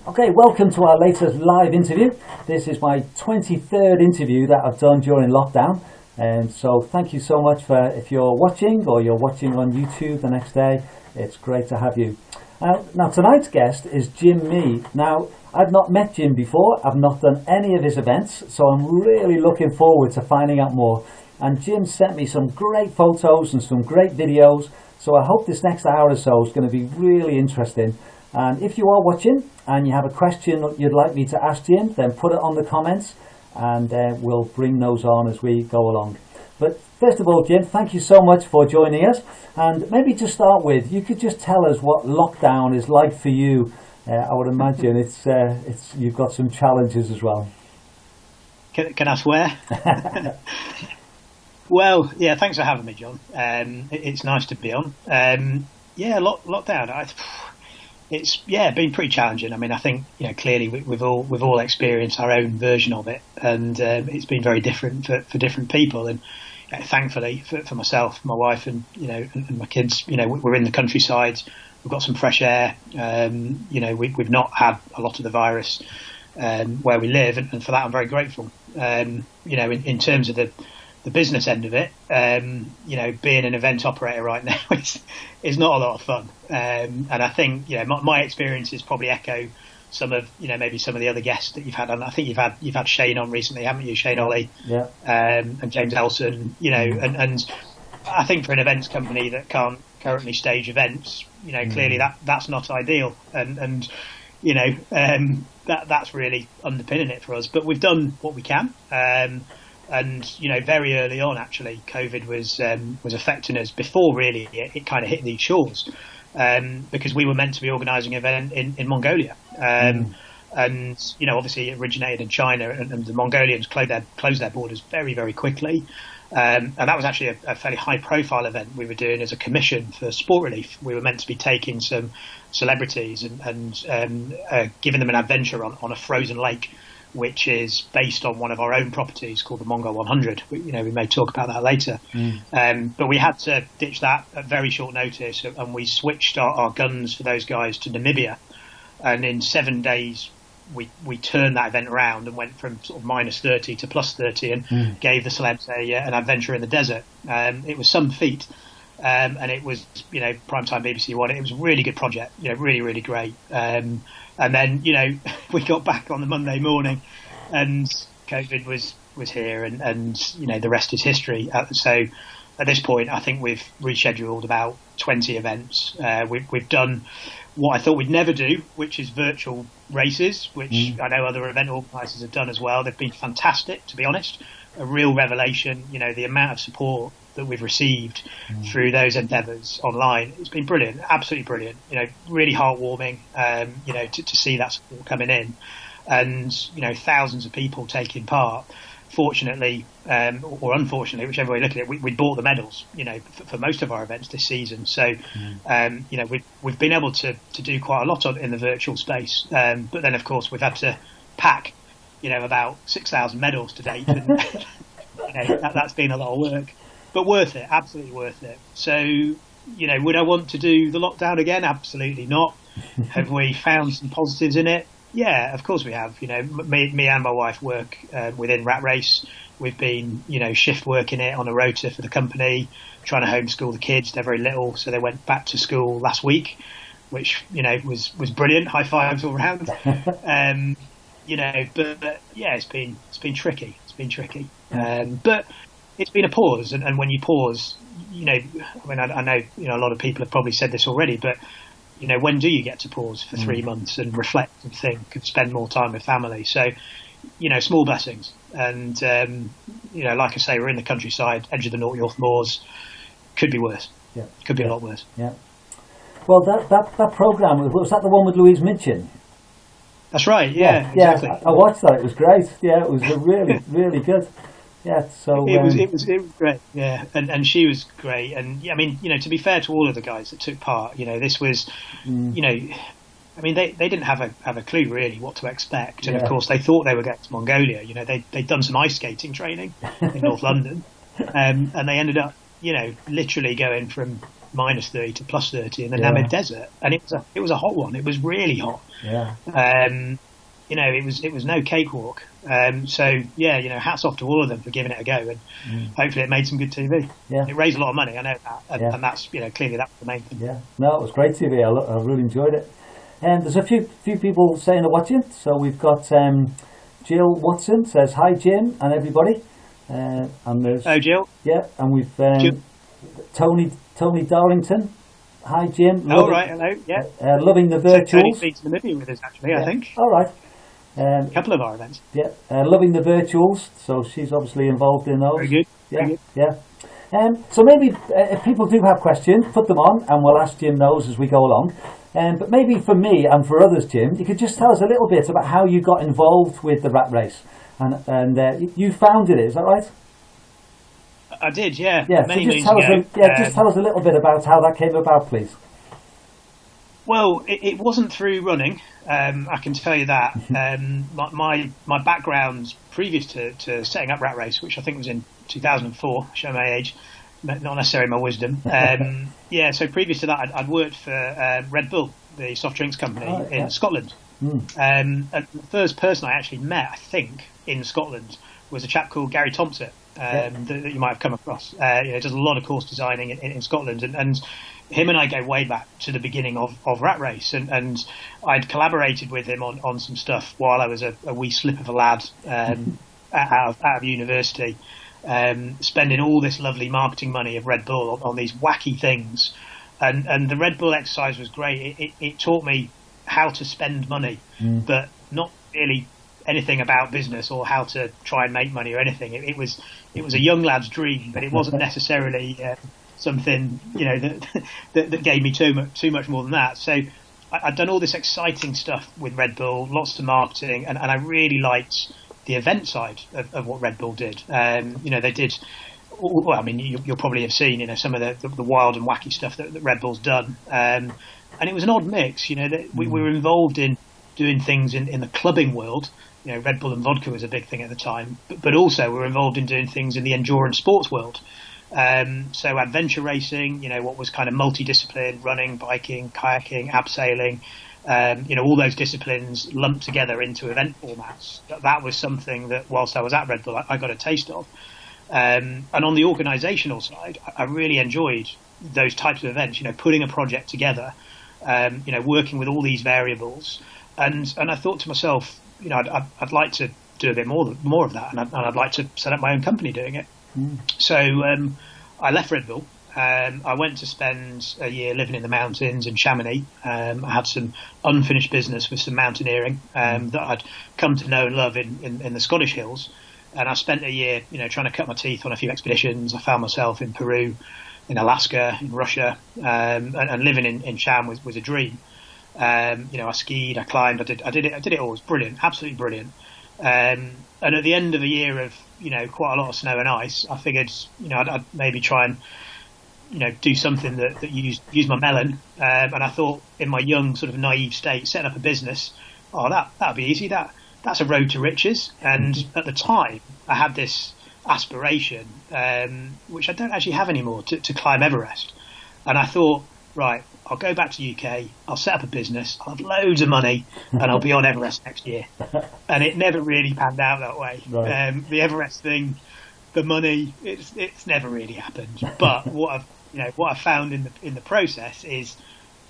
Okay, welcome to our latest live interview. This is my 23rd interview that I've done during lockdown. And so thank you so much for, if you're watching or you're watching on YouTube the next day, it's great to have you. Now tonight's guest is Jim Mee. Now, I've not met Jim before, I've not done any of his events, so I'm really looking forward to finding out more. And Jim sent me some great photos and some great videos, so I hope this next hour or so is going to be really interesting. And if you are watching and you have a question that you'd like me to ask Jim, then put it on the comments and we'll bring those on as we go along. But first of all, Jim, thank you so much for joining us. And maybe to start with, you could just tell us what lockdown is like for you. I would imagine it's you've got some challenges as well. Can I swear? Well, yeah, thanks for having me, John. It's nice to be on. Lockdown. It's been pretty challenging. I mean, I think clearly we've all experienced our own version of it, and it's been very different for different people. And thankfully for myself, my wife, and and my kids, we're in the countryside. We've got some fresh air. We've not had a lot of the virus where we live, and for that I'm very grateful. In terms of the business end of it, being an event operator right now is not a lot of fun. And I think my experiences probably echo some of maybe some of the other guests that you've had on. I think you've had Shane on recently, haven't you? Shane Ollie, yeah, and James Elson. And I think for an events company that can't currently stage events, clearly that's not ideal. And that's really underpinning it for us. But we've done what we can. And very early on, actually, COVID was affecting us before really it kind of hit these shores, because we were meant to be organising an event in Mongolia, and obviously it originated in China, and the Mongolians closed their borders very, very quickly, and that was actually a fairly high-profile event we were doing as a commission for Sport Relief. We were meant to be taking some celebrities and giving them an adventure on a frozen lake, which is based on one of our own properties called the Mongol 100. We may talk about that later. But we had to ditch that at very short notice, and we switched our guns for those guys to Namibia. And in 7 days, we turned that event around and went from sort of minus 30 to plus 30 and gave the celebs an adventure in the desert. It was some feat. And it was, primetime BBC One. It was a really good project, really, really great. And then, we got back on the Monday morning and COVID was here and the rest is history. So at this point, I think we've rescheduled about 20 events. We've done what I thought we'd never do, which is virtual races, which I know other event organisers have done as well. They've been fantastic, to be honest. A real revelation, the amount of support that we've received through those endeavours online. It's been brilliant, absolutely brilliant. Really heartwarming, to see that support coming in, and thousands of people taking part. Fortunately, or unfortunately, whichever way you look at it, we bought the medals, for most of our events this season. So, we've been able to do quite a lot in the virtual space. But then, of course, we've had to pack, about 6,000 medals to date, and that's been a lot of work. But worth it, absolutely worth it. So, would I want to do the lockdown again? Absolutely not. Have we found some positives in it? Yeah, of course we have. Me and my wife work within Rat Race. We've been, shift working it on a rota for the company, trying to homeschool the kids. They're very little, so they went back to school last week, which, was brilliant. High fives all around. But yeah, it's been tricky. It's been tricky. But it's been a pause, and when you pause, I know a lot of people have probably said this already, but when do you get to pause for 3 months and reflect and think and spend more time with family? So, small blessings, and like I say, we're in the countryside, edge of the North Moors. Could be worse. Yeah, could be a lot worse. Yeah. Well, that program, was that the one with Louise Minchin? That's right. Yeah, exactly. I watched that. It was great. Yeah, it was really, really good. Yeah, so it was great. Yeah, and she was great. And I mean, to be fair to all of the guys that took part, this was, I mean, they didn't have a clue really what to expect. And of course, they thought they were going to Mongolia. They'd done some ice skating training in North London, and they ended up, literally going from minus 30 to plus 30 in the Namib Desert, and it was a hot one. It was really hot. Yeah. You know, it was no cakewalk. So yeah, you know, hats off to all of them for giving it a go, and hopefully it made some good TV. Yeah. It raised a lot of money, I know that, and that's, you know, clearly that's the main thing. Yeah. No, it was great TV. I really enjoyed it. And there's a few people saying they're watching. So we've got Jill Watson says hi, Jim and everybody. And there's Jill. Yeah, and we've Tony Darlington. Hi, Jim. Oh, right, hello. Yeah. Loving the virtuals. Tony's been to Namibia with us, actually, I think. All right. A couple of our events. Yeah, loving the virtuals. So she's obviously involved in those. Very good. Yeah, Very good. yeah. So maybe if people do have questions, put them on, and we'll ask Jim those as we go along. But maybe for me and for others, Jim, you could just tell us a little bit about how you got involved with the rat race, and you founded it. Is that right? I did, yeah. Yeah. Many So just tell moons us, ago. just tell us a little bit about how that came about, please. Well, it wasn't through running. I can tell you that. My background previous to setting up Rat Race, which I think was in 2004, show my age, not necessarily my wisdom. Yeah, so previous to that, I'd worked for Red Bull, the soft drinks company in Scotland. And the first person I actually met, I think, in Scotland was a chap called Gary Thompson, that you might have come across. You know, does a lot of course designing in Scotland, and him and I go way back to the beginning of Rat Race, and I'd collaborated with him on some stuff while I was a wee slip of a lad out of university, spending all this lovely marketing money of Red Bull on these wacky things, and the Red Bull exercise was great. It taught me how to spend money, but not really anything about business or how to try and make money or anything. It was a young lad's dream, but it wasn't necessarily something, you know, that gave me too much more than that. So I'd done all this exciting stuff with Red Bull, lots to marketing, and I really liked the event side of what Red Bull did. You know, they did. Well, I mean, you'll probably have seen, you know, some of the wild and wacky stuff that Red Bull's done, and it was an odd mix. You know, that we were involved in doing things in the clubbing world. You know, Red Bull and vodka was a big thing at the time, but also we were involved in doing things in the endurance sports world. So adventure racing, you know, what was kind of multidiscipline, running, biking, kayaking, abseiling, you know, all those disciplines lumped together into event formats. That was something that whilst I was at Red Bull, I got a taste of. And on the organisational side, I really enjoyed those types of events, you know, putting a project together, you know, working with all these variables. And I thought to myself, you know, I'd like to do a bit more of that, and I'd like to set up my own company doing it. So I left Red Bull. I went to spend a year living in the mountains in Chamonix. I had some unfinished business with some mountaineering that I'd come to know and love in the Scottish hills. And I spent a year, you know, trying to cut my teeth on a few expeditions. I found myself in Peru, in Alaska, in Russia, and living in Cham was a dream. You know, I skied, I climbed, I did it all. It was brilliant, absolutely brilliant. And at the end of a year of, you know, quite a lot of snow and ice, I figured, you know, I'd maybe try and, you know, do something that used my melon. And I thought, in my young sort of naive state, setting up a business, that'd be easy. That's a road to riches. And at the time, I had this aspiration, which I don't actually have anymore, to climb Everest. And I thought, right, I'll go back to the UK, I'll set up a business, I'll have loads of money, and I'll be on Everest next year. And it never really panned out that way. Right. The Everest thing, the money, it's never really happened. But what I've found in the process is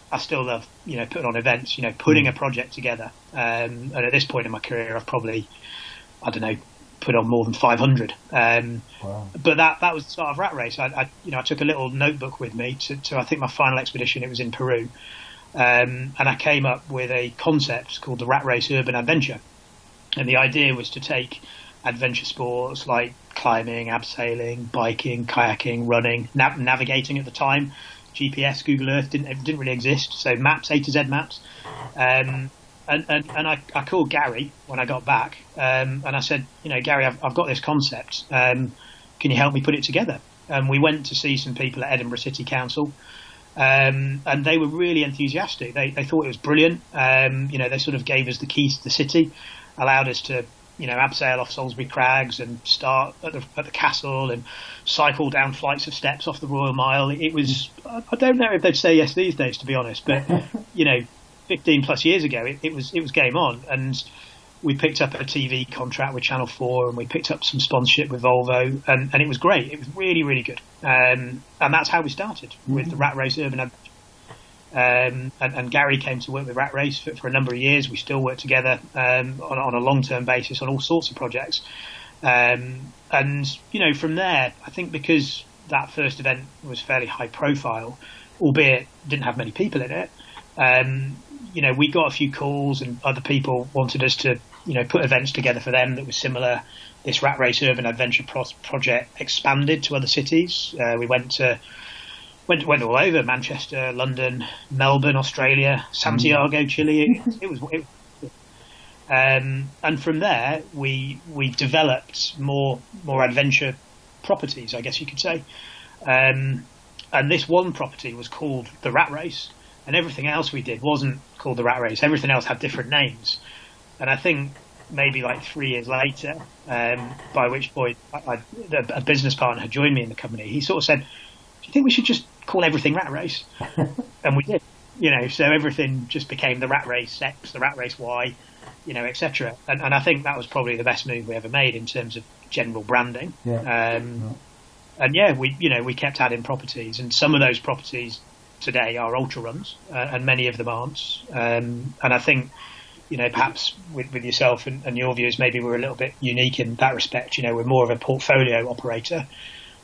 I still love, you know, putting on events, you know, putting a project together. And at this point in my career, I've probably, I don't know, put on more than 500. Wow. But that was the start of Rat Race. I took a little notebook with me to I think my final expedition. It was in Peru, and I came up with a concept called the Rat Race Urban Adventure. And the idea was to take adventure sports like climbing, abseiling, biking, kayaking, running, navigating at the time. GPS, Google Earth didn't really exist, so maps, A to Z maps. And I called Gary when I got back, and I said, you know, Gary, I've got this concept. Can you help me put it together? And we went to see some people at Edinburgh City Council, and they were really enthusiastic. They thought it was brilliant. You know, they sort of gave us the keys to the city, allowed us to abseil off Salisbury Crags and start at the castle and cycle down flights of steps off the Royal Mile. It was, I don't know if they'd say yes these days, to be honest, but 15 plus years ago, it was game on. And we picked up a TV contract with Channel 4, and we picked up some sponsorship with Volvo, and it was great. It was really, really good. And that's how we started with the Rat Race Urban Adventure. And Gary came to work with Rat Race for a number of years. We still work together on a long-term basis on all sorts of projects. And from there, I think because that first event was fairly high profile, albeit didn't have many people in it, we got a few calls, and other people wanted us to put events together for them that was similar. This Rat Race Urban Adventure project expanded to other cities. We went all over: Manchester, London, Melbourne, Australia, Santiago, Chile. It was and from there we developed more adventure properties, I guess you could say. And this one property was called the Rat Race, and everything else we did wasn't called the Rat Race. Everything else had different names. And I think maybe like 3 years later, by which point a business partner had joined me in the company, he sort of said, "Do you think we should just call everything Rat Race?" And we did. So everything just became the Rat Race X, the Rat Race Y, etc. And I think that was probably the best move we ever made in terms of general branding. We kept adding properties, and some of those properties today are ultra runs, and many of them aren't. And I think, perhaps with yourself and your views, maybe we're a little bit unique in that respect. We're more of a portfolio operator.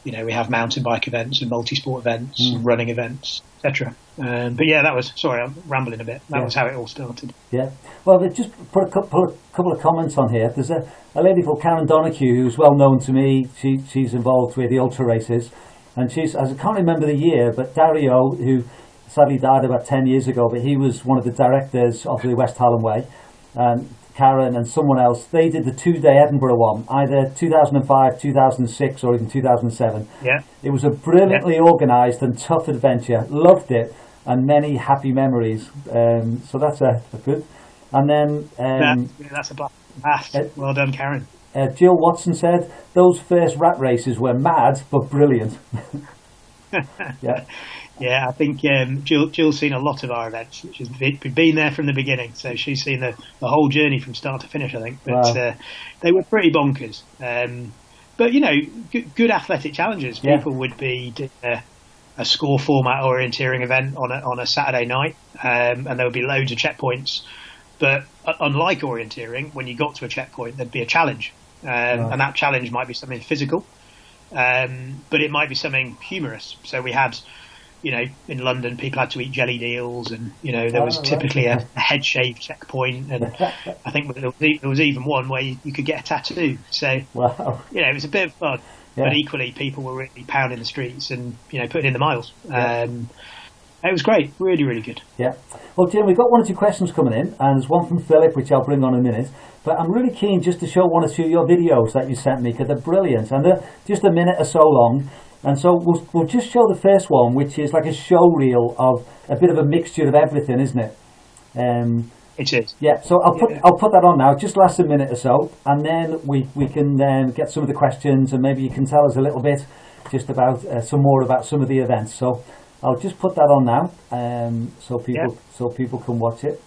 We have mountain bike events and multi-sport events, and running events, etc. But yeah, sorry, I'm rambling a bit. That was how it all started. Yeah. Well, they just put a couple of comments on here. There's a lady called Karen Donoghue who's well known to me. She's involved with the ultra races, and I can't remember the year, but Dario, who sadly died about 10 years ago, but he was one of the directors of the West Hallam Way, and Karen and someone else, they did the 2-day Edinburgh one, either 2005, 2006 or even 2007. Yeah. It was a brilliantly organised and tough adventure. Loved it, and many happy memories. So that's a good. And then that's a blast. Well done, Karen. Jill Watson said those first Rat Races were mad but brilliant. Yeah. Yeah, I think Jill's seen a lot of our events. She's been there from the beginning, so she's seen the whole journey from start to finish, I think. But they were pretty bonkers. But good athletic challenges. People would be doing a score format orienteering event on a Saturday night, and there would be loads of checkpoints. But unlike orienteering, when you got to a checkpoint, there'd be a challenge, and that challenge might be something physical, but it might be something humorous. So we had, in London, people had to eat jelly deals, and there was typically a head shave checkpoint, and I think there was even one where you could get a tattoo. So it was a bit of fun, but equally people were really pounding the streets and putting in the miles. It was great, really, really good. Yeah. Well, Jim, we've got 1 or 2 questions coming in, and there's one from Philip, which I'll bring on in a minute. But I'm really keen just to show 1 or 2 of your videos that you sent me, because they're brilliant, and they're just a minute or so long. And so we'll just show the first one, which is like a show reel of a bit of a mixture of everything, isn't it? It is. Yeah. So I'll put that on now. It just lasts a minute or so, and then we can get some of the questions, and maybe you can tell us a little bit just about some more about some of the events. So I'll just put that on now, so people can watch it.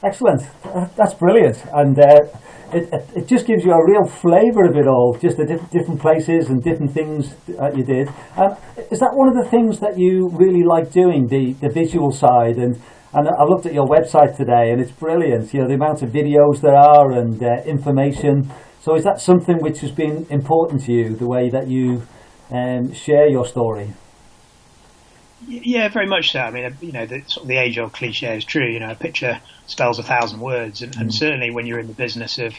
Excellent. That's brilliant, and it just gives you a real flavour of it all. Just the different places and different things that you did. Is that one of the things that you really like doing, the visual side? And I looked at your website today, and it's brilliant. You know, the amount of videos there are and information. So is that something which has been important to you, the way that you share your story? Yeah, very much so. I mean, you know, the age-old cliche is true. You know, a picture spells 1,000 words, and certainly when you're in the business of,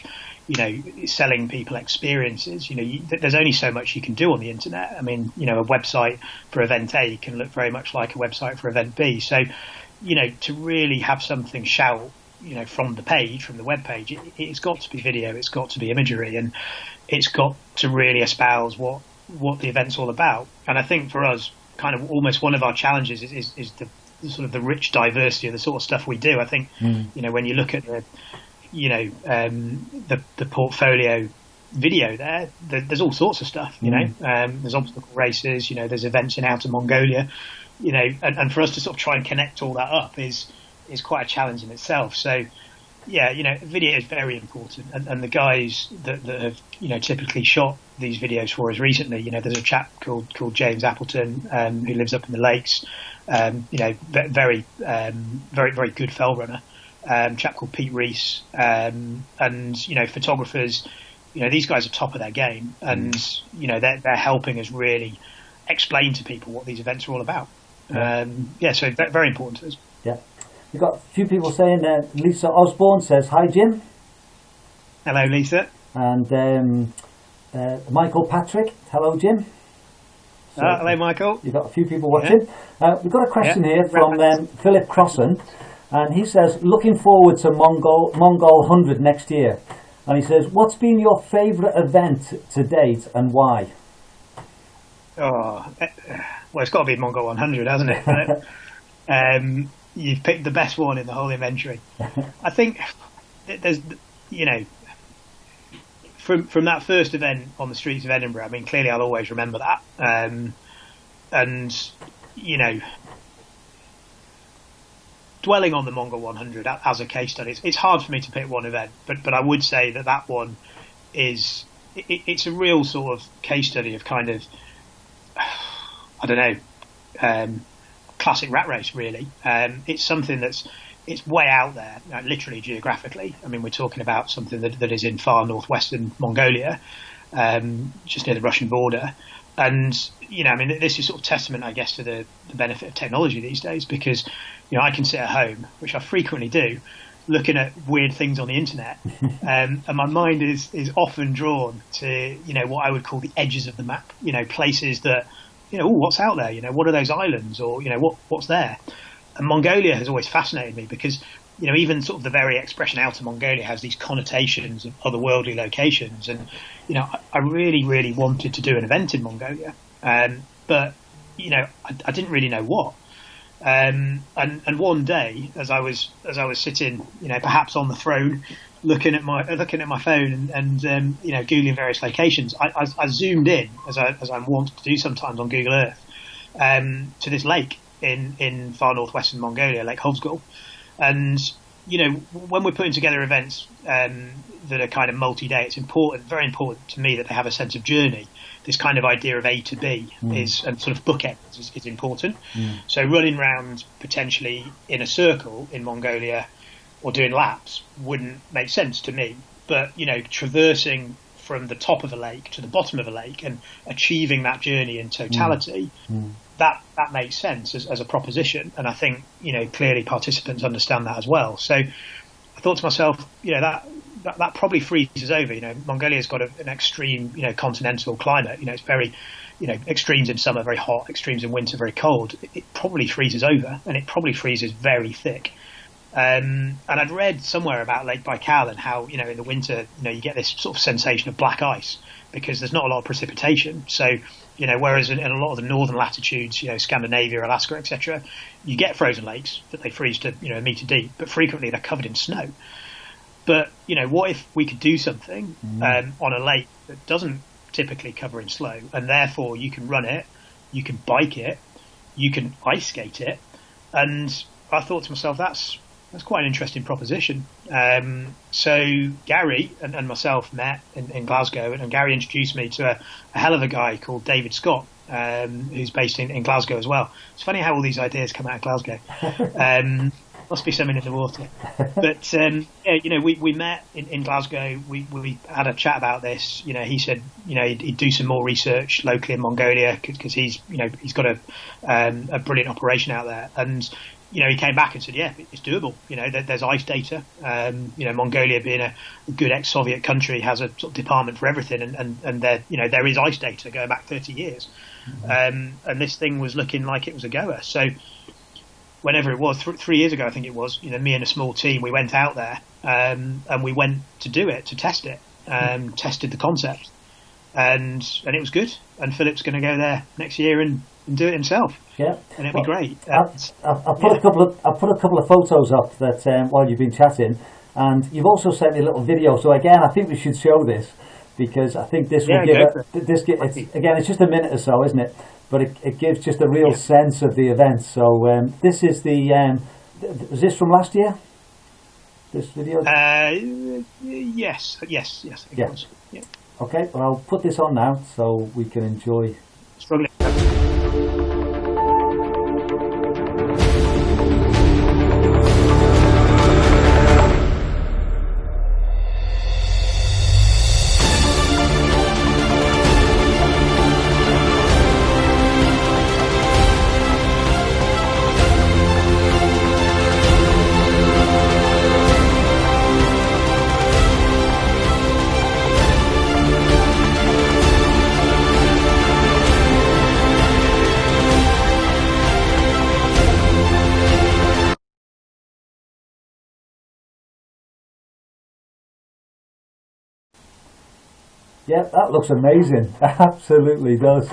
you know, selling people experiences, you know, there's only so much you can do on the internet. I mean, you know, a website for event A can look very much like a website for event B. So, you know, to really have something shout, you know, from the page, from the web page, it's got to be video, it's got to be imagery, and it's got to really espouse what the event's all about. And I think for us, kind of almost one of our challenges is the sort of the rich diversity of the sort of stuff we do. I think, you know, when you look at the, you know, the portfolio video there's all sorts of stuff, you know, there's obstacle races, you know, there's events in outer Mongolia, you know, and for us to sort of try and connect all that up is quite a challenge in itself. So, yeah, you know, video is very important, and the guys that have, you know, typically shot these videos for us recently, you know, there's a chap called James Appleton who lives up in the lakes, you know, very good fell runner, chap called Pete Reese, and you know, photographers, you know, these guys are top of their game, and you know, they're helping us really explain to people what these events are all about. Yeah, so very important to us. Yeah. We've got a few people saying that. Lisa Osborne says, "Hi, Jim." Hello, Lisa. And Michael Patrick, hello, Jim. So, hello, Michael. You've got a few people watching. We've got a question here from Philip Crossan, and he says, "Looking forward to Mongol 100 next year." And he says, "What's been your favourite event to date and why?" Oh, well, it's got to be Mongol 100, hasn't it? You've picked the best one in the whole inventory. I think there's, you know, from that first event on the streets of Edinburgh, I mean, clearly I'll always remember that. And, you know, dwelling on the Mongol 100 as a case study, it's hard for me to pick one event, but I would say that one is, it's a real sort of case study of kind of, I don't know, classic rat race, really. It's something it's way out there, literally geographically. I mean, we're talking about something that is in far northwestern Mongolia, just near the Russian border. And, you know, I mean, this is sort of testament, I guess, to the benefit of technology these days, because, you know, I can sit at home, which I frequently do, looking at weird things on the internet. And my mind is often drawn to, you know, what I would call the edges of the map, you know, places that, you know, what's out there? You know, what are those islands, or you know, what's there? And Mongolia has always fascinated me because, you know, even sort of the very expression outer Mongolia has these connotations of otherworldly locations, and you know, I really, really wanted to do an event in Mongolia, but you know, I didn't really know what. And one day, as I was sitting, you know, perhaps on the throne, looking at my phone and you know, googling various locations, I zoomed in as I'm wont to do sometimes on Google Earth, to this lake in far northwestern Mongolia, Lake Hovsgol. And you know, when we're putting together events that are kind of multi-day, it's very important to me that they have a sense of journey. This kind of idea of A to B is, and sort of bookends is important. So running around potentially in a circle in Mongolia or doing laps wouldn't make sense to me. But, you know, traversing from the top of a lake to the bottom of a lake and achieving that journey in totality, that makes sense as a proposition. And I think, you know, clearly participants understand that as well. So I thought to myself, you know, that probably freezes over. You know, Mongolia's got an extreme, you know, continental climate. You know, it's very, you know, extremes in summer, very hot, extremes in winter, very cold. It probably freezes over, and it probably freezes very thick. And I'd read somewhere about Lake Baikal and how, you know, in the winter, you know, you get this sort of sensation of black ice because there's not a lot of precipitation. So, you know, whereas in a lot of the northern latitudes, you know, Scandinavia, Alaska, etc., you get frozen lakes that they freeze to, you know, a meter deep, but frequently they're covered in snow. But, you know, what if we could do something on a lake that doesn't typically cover in snow, and therefore you can run it, you can bike it, you can ice skate it. And I thought to myself, that's that's quite an interesting proposition. So Gary and myself met in Glasgow, and Gary introduced me to a hell of a guy called David Scott, who's based in Glasgow as well. It's funny how all these ideas come out of Glasgow. Must be something in the water. But yeah, we met in Glasgow. We had a chat about this. He said he'd do some more research locally in Mongolia because he's got a brilliant operation out there. And he came back and said, yeah, it's doable. There's ice data. Mongolia being a good ex-Soviet country has a sort of department for everything, and there is ice data going back 30 years. And this thing was looking like it was a goer. So whenever it was, 3 years ago, I think it was, me and a small team, we went out there and we went to do it, to test it, tested the concept, and it was good. And Philip's going to go there next year and do it himself. Yeah, and it'll be great. I'll put a couple of photos up that while you've been chatting, and you've also sent me a little video. So again, I think we should show this because I think this will it's just a minute or so, isn't it? But it gives just a real sense of the event. So this is was this from last year? This video? Yes. It was. Yeah. Okay, well I'll put this on now so we can enjoy. Struggling. Yeah, that looks amazing. Absolutely does.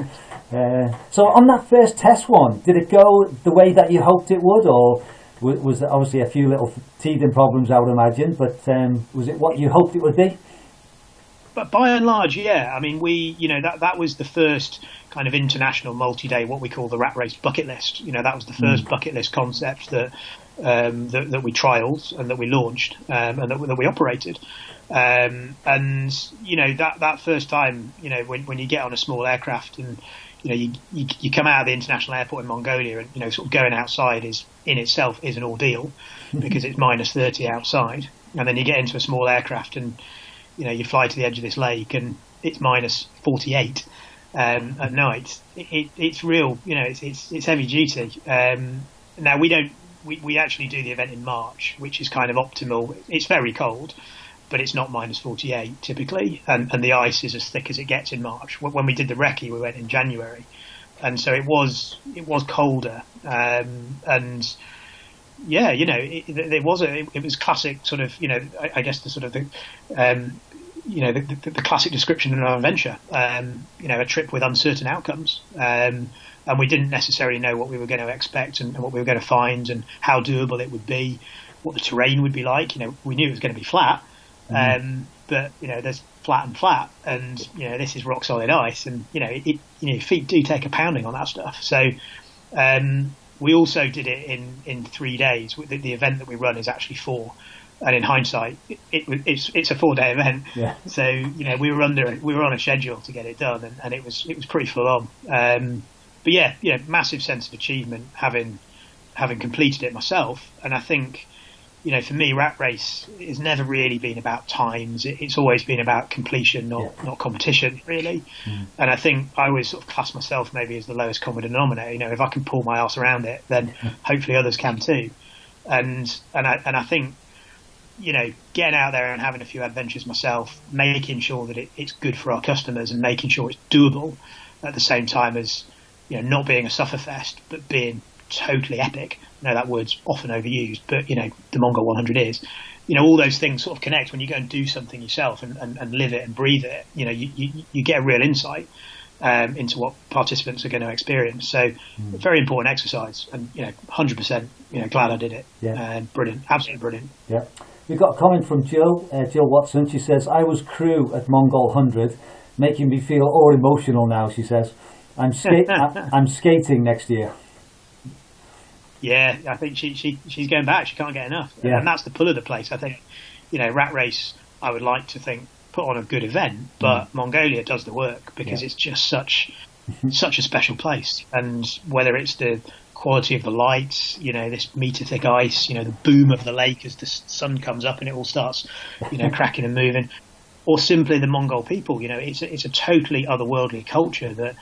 So on that first test one, did it go the way that you hoped it would, or was there obviously a few little teething problems, I would imagine, but was it what you hoped it would be? But by and large, yeah. I mean, that was the first kind of international multi-day, what we call the rat race bucket list. That was the first bucket list concept that we trialled and that we launched and that we operated. And that first time, when you get on a small aircraft and you come out of the international airport in Mongolia, and sort of going outside in itself is an ordeal because it's minus 30 outside, and then you get into a small aircraft and you fly to the edge of this lake and it's minus 48 at night. It's real, it's heavy duty. Now we actually do the event in March, which is kind of optimal. It's very cold, but it's not minus 48 typically, and the ice is as thick as it gets in March. When we did the recce, we went in January, and so it was colder, and yeah, it was classic sort of, I guess the sort of the classic description of an adventure, a trip with uncertain outcomes, and we didn't necessarily know what we were going to expect and what we were going to find and how doable it would be, what the terrain would be like. We knew it was going to be flat. But there's flat and flat, and this is rock solid ice, and feet do take a pounding on that stuff. So we also did it in 3 days. The event that we run is actually 4, and in hindsight, it's a 4-day event. Yeah. So we were on a schedule to get it done, and it was pretty full on. But yeah, massive sense of achievement having completed it myself, and I think. For me, Rat Race has never really been about times. It's always been about completion, not competition, really. And I think I always sort of class myself maybe as the lowest common denominator. If I can pull my arse around it, then hopefully others can too. And I think, getting out there and having a few adventures myself, making sure that it's good for our customers and making sure it's doable at the same time as, not being a sufferfest, but being totally epic. I know that word's often overused, but the Mongol 100 is. All those things sort of connect when you go and do something yourself and live it and breathe it. You get a real insight into what participants are going to experience. So, very important exercise, and 100%. Glad I did it. Yeah, brilliant, absolutely brilliant. Yeah, we've got a comment from Jill Watson. She says, "I was crew at Mongol 100, making me feel all emotional now." She says, "I'm skating next year." Yeah, I think she's going back. She can't get enough, and that's the pull of the place. I think, Rat Race, I would like to think, put on a good event, but Mongolia does the work because it's just such a special place. And whether it's the quality of the lights, this meter thick ice, the boom of the lake as the sun comes up and it all starts, cracking and moving, or simply the Mongol people, it's a totally otherworldly culture that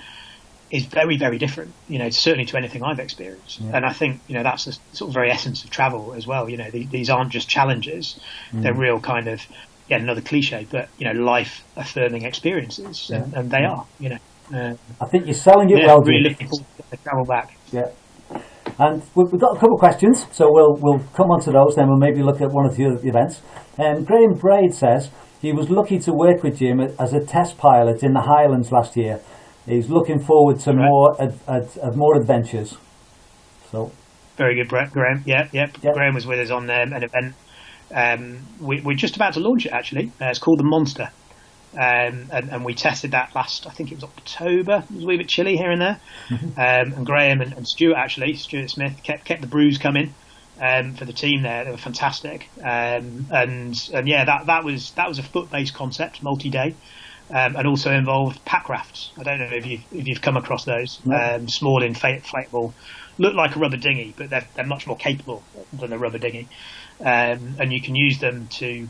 is very, very different, certainly to anything I've experienced. Yeah. And I think, that's the sort of very essence of travel as well. These aren't just challenges. They're real kind of, another cliche, but, life affirming experiences. And they are, I think you're selling it well, really looking forward to travel back. Yeah. And we've got a couple of questions, so we'll come on to those, then we'll maybe look at one of the other events. Graham Braid says he was lucky to work with Jim as a test pilot in the Highlands last year. He's looking forward to more adventures. So very good, Graham. Yeah. Graham was with us on an event. We're just about to launch it, actually. It's called the Monster. And we tested that last, I think it was October. It was a wee bit chilly here and there. And Graham and Stuart Smith kept the brews coming for the team there. They were fantastic. And that was a foot-based concept, multi-day. And also involved pack rafts. I don't know if you've come across those. Small, inflatable, look like a rubber dinghy, but they're much more capable than a rubber dinghy. And you can use them to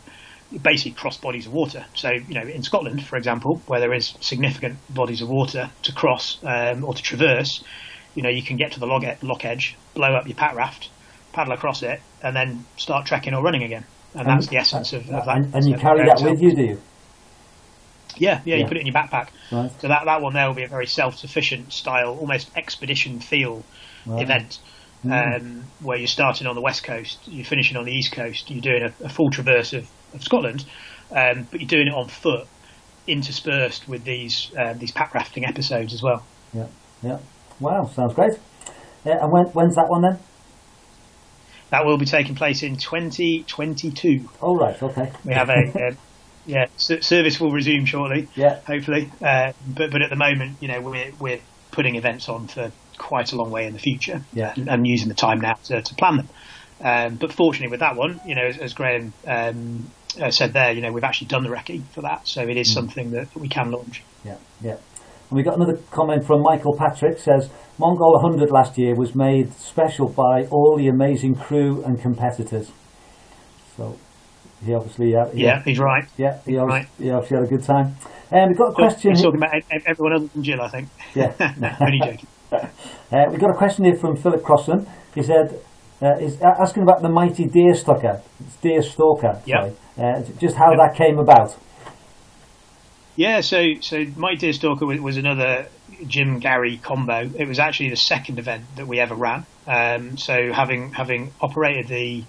basically cross bodies of water. So, in Scotland, for example, where there is significant bodies of water to cross or to traverse, you can get to the lock edge, blow up your pack raft, paddle across it, and then start trekking or running again. And that's the essence of that. And you carry that with you, do you? Yeah, you put it in your backpack. Right. So that one there will be a very self-sufficient style, almost expedition feel event, where you're starting on the west coast, you're finishing on the east coast, you're doing a full traverse of Scotland, but you're doing it on foot, interspersed with these pack rafting episodes as well. Yeah. Wow, sounds great. And when's that one then? That will be taking place in 2022. Oh, right, okay. We have service will resume shortly, hopefully. But at the moment, we're putting events on for quite a long way in the future, and using the time now to plan them. But fortunately, with that one, as Graham said there, we've actually done the recce for that, so it is something that we can launch. Yeah. And we got another comment from Michael Patrick. Says Mongol 100 last year was made special by all the amazing crew and competitors. So. He obviously, he's right. Yeah, he obviously had a good time. We've got a question. He's talking about everyone other than Jill, I think. Yeah, only joking. We've got a question here from Philip Crossan. He said, he's asking about the mighty deer stalker. Just how that came about. Yeah, so Mighty Deer Stalker was another Jim Gary combo. It was actually the second event that we ever ran. So having operated the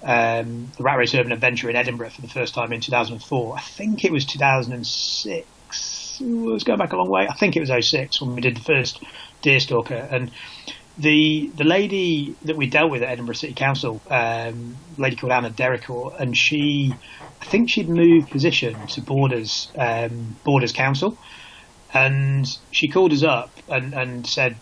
Rat Race Urban Adventure in Edinburgh for the first time in 2004. I think it was 2006. Ooh, let's go back a long way. I think it was 2006 when we did the first Deerstalker. And the lady that we dealt with at Edinburgh City Council, a lady called Anna Derricourt, and I think she'd moved position to Borders Council, and she called us up and said,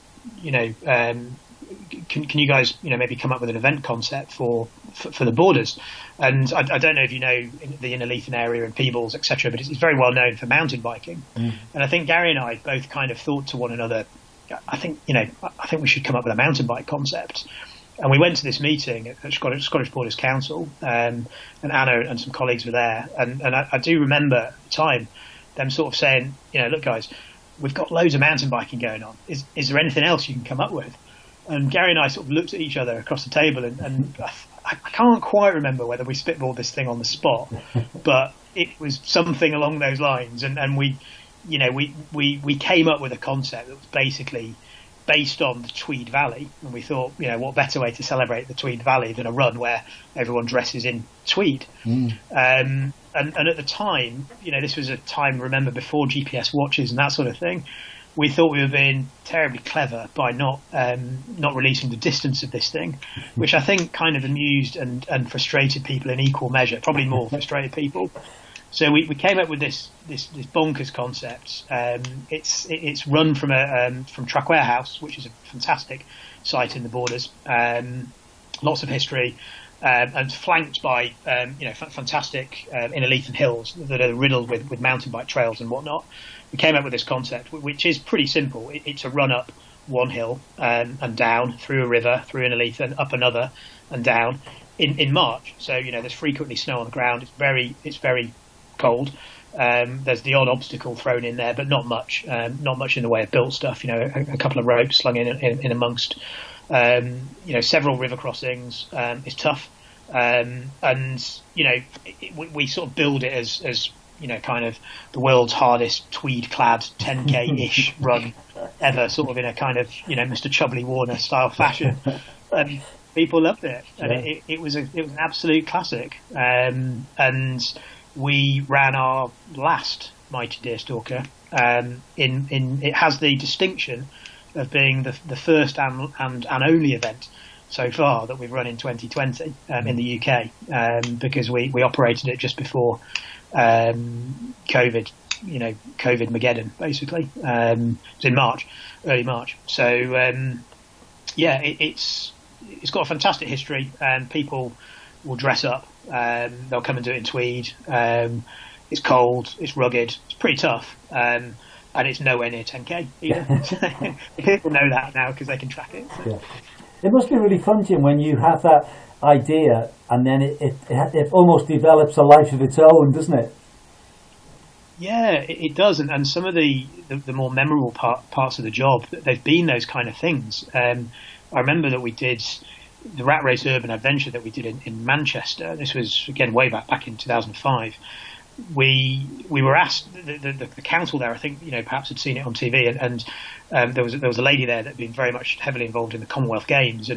can you guys, maybe come up with an event concept for the Borders? And I don't know if you know the Innerleithen area and Peebles, etc., but it's very well known for mountain biking. And I think Gary and I both kind of thought to one another, I think we should come up with a mountain bike concept. And we went to this meeting at Scottish Borders Council, and Anna and some colleagues were there. And I do remember at the time them sort of saying, look guys, we've got loads of mountain biking going on. Is there anything else you can come up with? And Gary and I sort of looked at each other across the table, and I can't quite remember whether we spitballed this thing on the spot, but it was something along those lines. And we came up with a concept that was basically based on the Tweed Valley, and we thought, what better way to celebrate the Tweed Valley than a run where everyone dresses in tweed. And at the time, this was a time, remember, before GPS watches and that sort of thing. We thought we were being terribly clever by not releasing the distance of this thing, which I think kind of amused and frustrated people in equal measure, probably more frustrated people. So we came up with this bonkers concept. It's run from from Truck Warehouse, which is a fantastic site in the Borders. Lots of history, and flanked by fantastic Innerleithen hills that are riddled with mountain bike trails and whatnot. We came up with this concept, which is pretty simple. It's a run up one hill and down through a river, through Innerleithen, up another and down in March. So there's frequently snow on the ground. It's very cold. There's the odd obstacle thrown in there, but not much in the way of built stuff. A couple of ropes slung in amongst. Several river crossings. It's tough, and we sort of build it as kind of the world's hardest tweed-clad 10K ish run ever, sort of in a kind of Mr. Chubley Warner style fashion. And people loved it, and it was an absolute classic. And we ran our last Mighty Deerstalker. It has the distinction of being the first and only event so far that we've run in 2020 in the UK, because we operated it just before COVID, COVID Mageddon, basically. It was in March, early March. So it's got a fantastic history, and people will dress up. They'll come and do it in tweed. It's cold, it's rugged, it's pretty tough. And it's nowhere near 10K either. Yeah. People know that now because they can track it. So. Yeah. It must be really fun, Jim, when you have that idea and then it almost develops a life of its own, doesn't it? Yeah, it does. And some of the more memorable parts of the job, they've been those kind of things. I remember that we did the Rat Race Urban Adventure that we did in Manchester. This was, again, way back in 2005. We were asked, the council there, I think, perhaps had seen it on TV, and there was a lady there that had been very much heavily involved in the Commonwealth Games,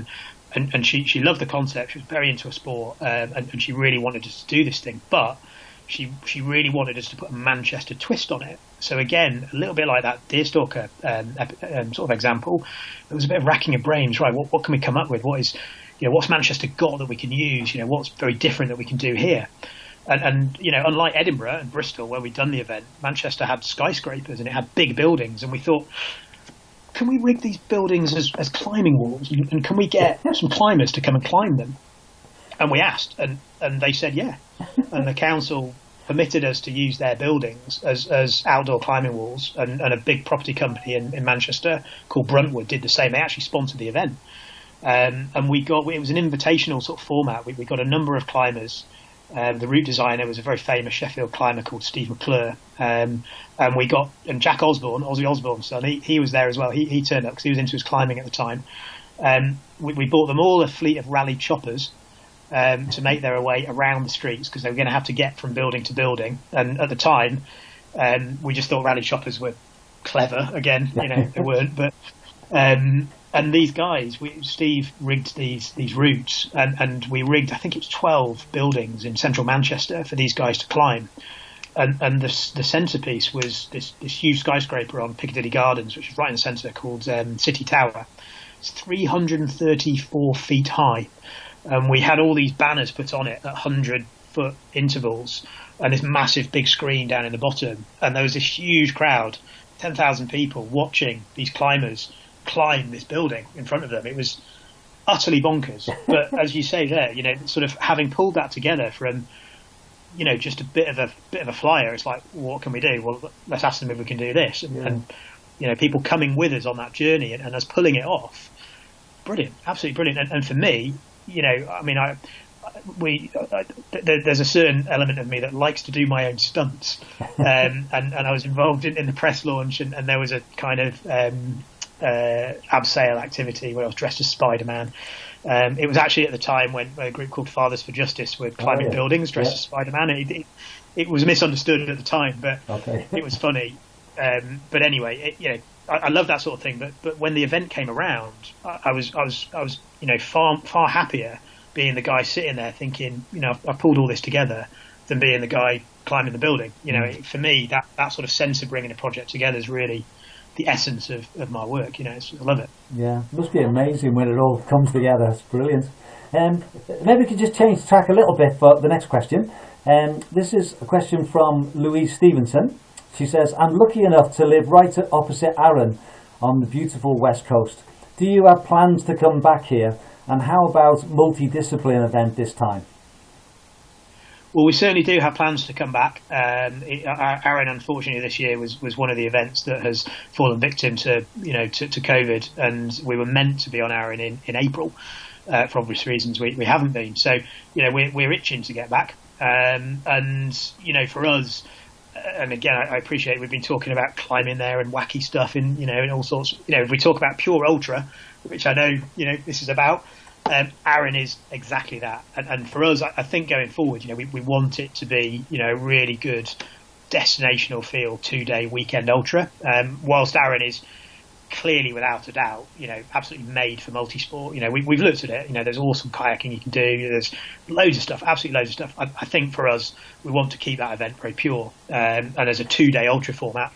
and she loved the concept. She was very into a sport, and she really wanted us to do this thing, but she really wanted us to put a Manchester twist on it. So again, a little bit like that Deerstalker sort of example, there was a bit of racking of brains. Right, what can we come up with? What's Manchester got that we can use? What's very different that we can do here? And unlike Edinburgh and Bristol, where we'd done the event, Manchester had skyscrapers and it had big buildings. And we thought, can we rig these buildings as climbing walls? And can we get some climbers to come and climb them? And we asked, and they said, yeah. And the council permitted us to use their buildings as outdoor climbing walls. And a big property company in Manchester called Bruntwood did the same. They actually sponsored the event. And it was an invitational sort of format. We got a number of climbers. The route designer was a very famous Sheffield climber called Steve McClure, and Jack Osborne, Ozzy Osbourne's son, he was there as well. He turned up because he was into his climbing at the time. We bought them all a fleet of rally choppers to make their way around the streets because they were going to have to get from building to building. And at the time, we just thought rally choppers were clever. Again, they weren't, but. And these guys, Steve rigged these routes, and we rigged, I think it was 12 buildings in central Manchester for these guys to climb. And the centrepiece was this huge skyscraper on Piccadilly Gardens, which is right in the centre, called City Tower. It's 334 feet high. And we had all these banners put on it at 100-foot intervals, and this massive big screen down in the bottom. And there was this huge crowd, 10,000 people watching these climbers climb this building in front of them. It was utterly bonkers. But as you say there, sort of having pulled that together from, just a bit of a flyer, it's like, what can we do? Well, let's ask them if we can do this. And people coming with us on that journey and us pulling it off. Brilliant, absolutely brilliant. And for me, there's a certain element of me that likes to do my own stunts. And I was involved in the press launch, and there was a kind of abseil activity where I was dressed as Spider-Man. It was actually at the time when a group called Fathers for Justice were climbing buildings dressed as Spider-Man. It was misunderstood at the time, but it was funny. But anyway, I love that sort of thing. But when the event came around, I was far happier being the guy sitting there thinking, I've pulled all this together, than being the guy climbing the building. For me, that sort of sense of bringing a project together is really the essence of my work. I love it. Yeah, it must be amazing when it all comes together. It's brilliant. Maybe we could just change track a little bit for the next question. This is a question from Louise Stevenson. She says, I'm lucky enough to live right opposite Arran on the beautiful West Coast. Do you have plans to come back here? And how about multidiscipline event this time? Well, we certainly do have plans to come back. Arran, unfortunately, this year was one of the events that has fallen victim to COVID, and we were meant to be on Arran in April. For obvious reasons, we haven't been. So, we're itching to get back. And for us, and again, I appreciate we've been talking about climbing there and wacky stuff and all sorts. If we talk about pure ultra, which I know this is about. Arran is exactly that, and for us, I think going forward, we want it to be, a really good destinational feel 2-day weekend ultra. Whilst Arran is clearly, without a doubt, absolutely made for multi-sport. We've looked at it. There's awesome kayaking you can do. There's loads of stuff, absolutely loads of stuff. I think for us, we want to keep that event very pure, and as a 2-day ultra format,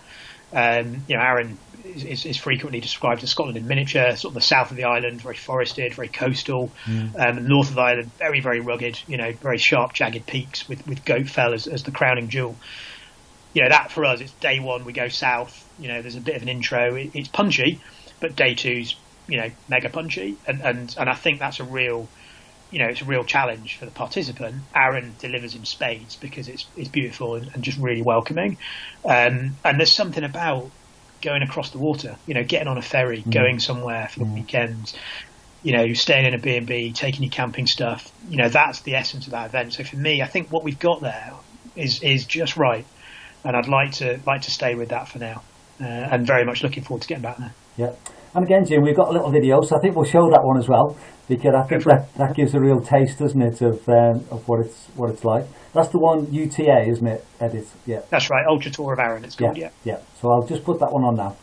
Arran is frequently described as Scotland in miniature, sort of the south of the island, very forested, very coastal. North of the island, very, very rugged, very sharp, jagged peaks with Goat Fell as the crowning jewel. That for us, it's day one, we go south, there's a bit of an intro. It's punchy, but day two's, mega punchy. And I think that's a real, it's a real challenge for the participant. Arran delivers in spades because it's beautiful and just really welcoming. And there's something about going across the water, getting on a ferry, going somewhere for the weekend, staying in a B&B, taking your camping stuff, that's the essence of that event. So for me, I think what we've got there is just right. And I'd like to stay with that for now. And very much looking forward to getting back there. Yeah. And again, Jim, we've got a little video, so I think we'll show that one as well, because I think that gives a real taste, doesn't it, of what it's like. That's the one UTA, isn't it, Edit? Yeah. That's right, Ultra Tour of Arran, it's called, yeah. Yeah. So I'll just put that one on now.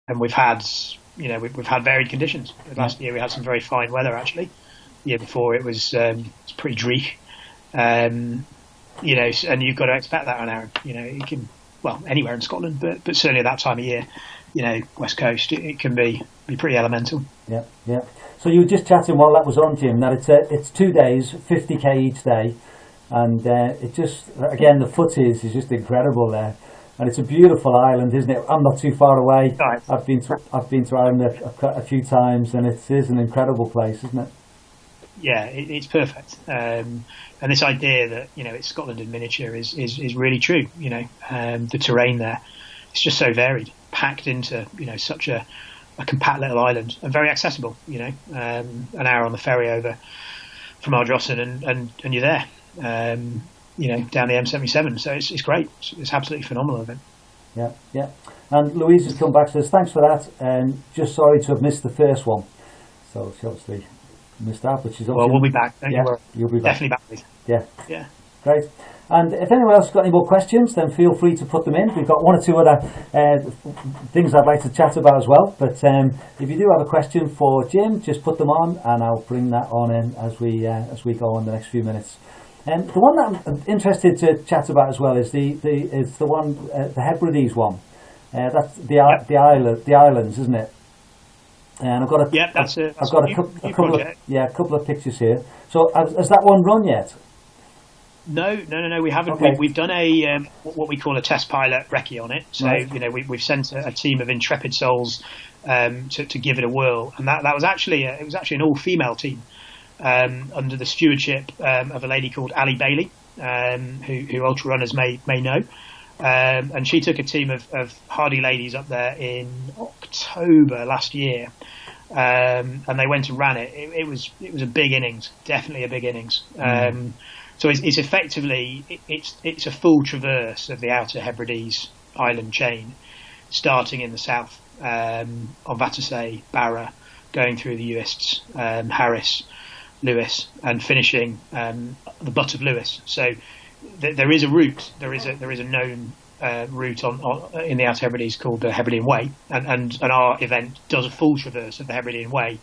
And we've had varied conditions. Last year we had some very fine weather. Actually, the year before it was pretty dreich. And you've got to expect that on Arran. It can, well, anywhere in Scotland, but certainly at that time of year, West Coast, it can be pretty elemental. Yeah, yeah. So you were just chatting while that was on, Jim, that it's 2 days, 50k each day, and it just, again, the footage is just incredible there. And it's a beautiful island, isn't it? I'm not too far away. Right. I've been to Ireland a few times, and it is an incredible place, isn't it? Yeah, it's perfect. And this idea that it's Scotland in miniature is really true. The terrain there, it's just so varied, packed into such a compact little island, and very accessible. An hour on the ferry over from Ardrossan, and you're there. Down the M77, so it's great. It's absolutely phenomenal event. Yeah, yeah. And Louise has come back and says, thanks for that, and just sorry to have missed the first one. So she obviously missed that, but she's obviously... Well, we'll be back. You'll be back. Definitely back. Yeah. Yeah. Great. And if anyone else has got any more questions, then feel free to put them in. We've got one or two other things I'd like to chat about as well. But if you do have a question for Jim, just put them on, and I'll bring that on in as we go on the next few minutes. The one that I'm interested to chat about as well is the Hebrides one. That's the islands, isn't it? And I've got a couple of pictures here. So has that one run yet? No, we haven't. Okay. We've done a what we call a test pilot recce on it. So right. We've sent a team of intrepid souls to give it a whirl, and that was actually an all-female team under the stewardship of a lady called Ali Bailey, who ultra runners may know. And she took a team of hardy ladies up there in October last year, and they went and ran it. It was a big innings, definitely a big innings. So it's effectively it's a full traverse of the Outer Hebrides island chain, starting in the south on Vatersay, Barra, going through the Uists, Harris, Lewis, and finishing the butt of Lewis. So there is a route. There is a known route in the Outer Hebrides called the Hebridean Way, and our event does a full traverse of the Hebridean Way,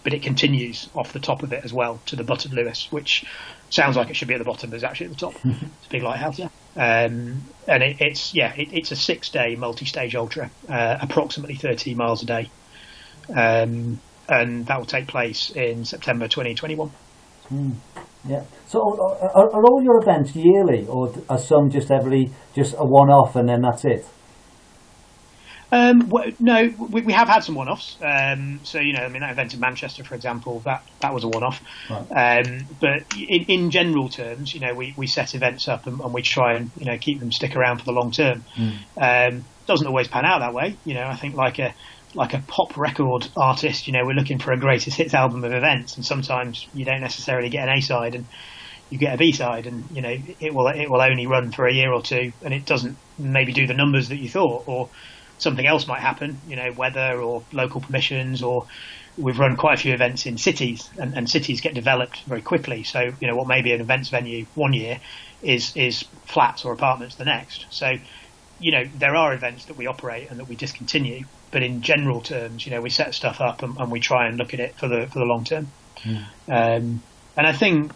but it continues off the top of it as well to the butt of Lewis, which sounds like it should be at the bottom, but it's actually at the top. It's a big lighthouse. Yeah. And it's a 6-day multi-stage ultra, approximately 13 miles a day, and that will take place in September 2021. Yeah. So are all your events yearly, or are some just a one-off and then that's it? No, we have had some one-offs. So that event in Manchester, for example, that was a one-off. Right. But in general terms, we set events up and we try and keep them stick around for the long term. Doesn't always pan out that way. I think like a pop record artist, we're looking for a greatest hits album of events, and sometimes you don't necessarily get an A-side and you get a B-side, and it will only run for a year or two, and it doesn't maybe do the numbers that you thought, or something else might happen, weather or local permissions, or we've run quite a few events in cities, and cities get developed very quickly. So what may be an events venue one year is flats or apartments the next. So there are events that we operate and that we discontinue, but in general terms, we set stuff up and we try and look at it for the long term. And I think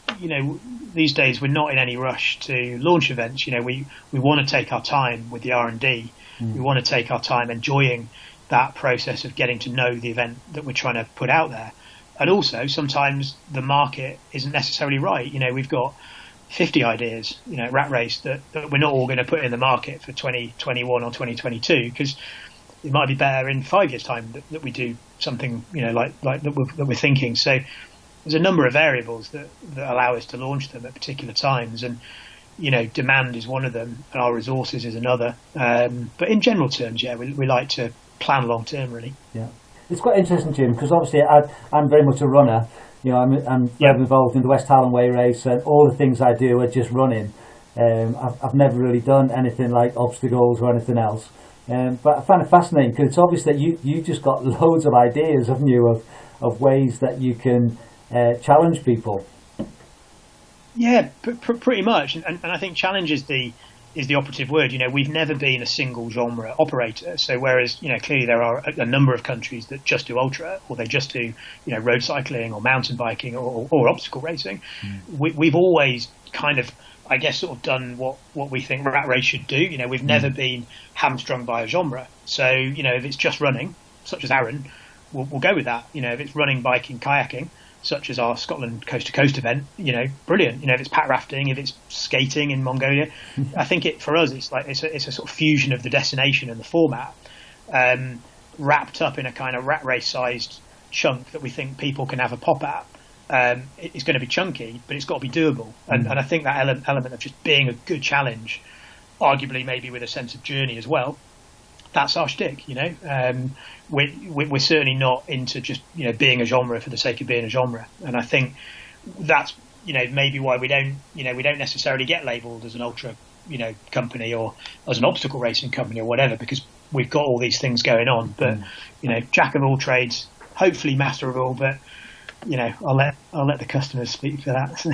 these days we're not in any rush to launch events. We want to take our time with the R&D. We want to take our time enjoying that process of getting to know the event that we're trying to put out there. And also sometimes the market isn't necessarily right. We've got 50 ideas, rat race that we're not all going to put in the market for 2021 or 2022, because it might be better in 5 years' time that we do something, like that we're thinking. So there's a number of variables that allow us to launch them at particular times, and demand is one of them, and our resources is another. But in general terms, we like to plan long term, really. Yeah, it's quite interesting, Jim, because obviously I'm very much a runner. I'm very involved in the West Highland Way race, and all the things I do are just running. I've never really done anything like obstacles or anything else. But I find it fascinating because it's obvious that you just got loads of ideas, haven't you, of ways that you can challenge people. Yeah, pretty much, and I think challenge is the operative word. We've never been a single genre operator. So whereas clearly there are a number of countries that just do ultra, or they just do road cycling or mountain biking or obstacle racing, we've always kind of, I guess, sort of done what we think rat race should do. We've never been hamstrung by a genre. So if it's just running, such as Aaron, we'll go with that. If it's running, biking, kayaking, such as our Scotland Coast to Coast event, brilliant. If it's pack rafting, if it's skating in Mongolia, I think for us it's like it's a sort of fusion of the destination and the format, wrapped up in a kind of rat race sized chunk that we think people can have a pop at. It's going to be chunky, but it's got to be doable, and I think that element of just being a good challenge, arguably maybe with a sense of journey as well. That's our shtick, we're certainly not into just being a genre for the sake of being a genre, and I think that's maybe why we don't necessarily get labelled as an ultra company or as an obstacle racing company or whatever, because we've got all these things going on. But jack of all trades, hopefully master of all. But I'll let the customers speak for that.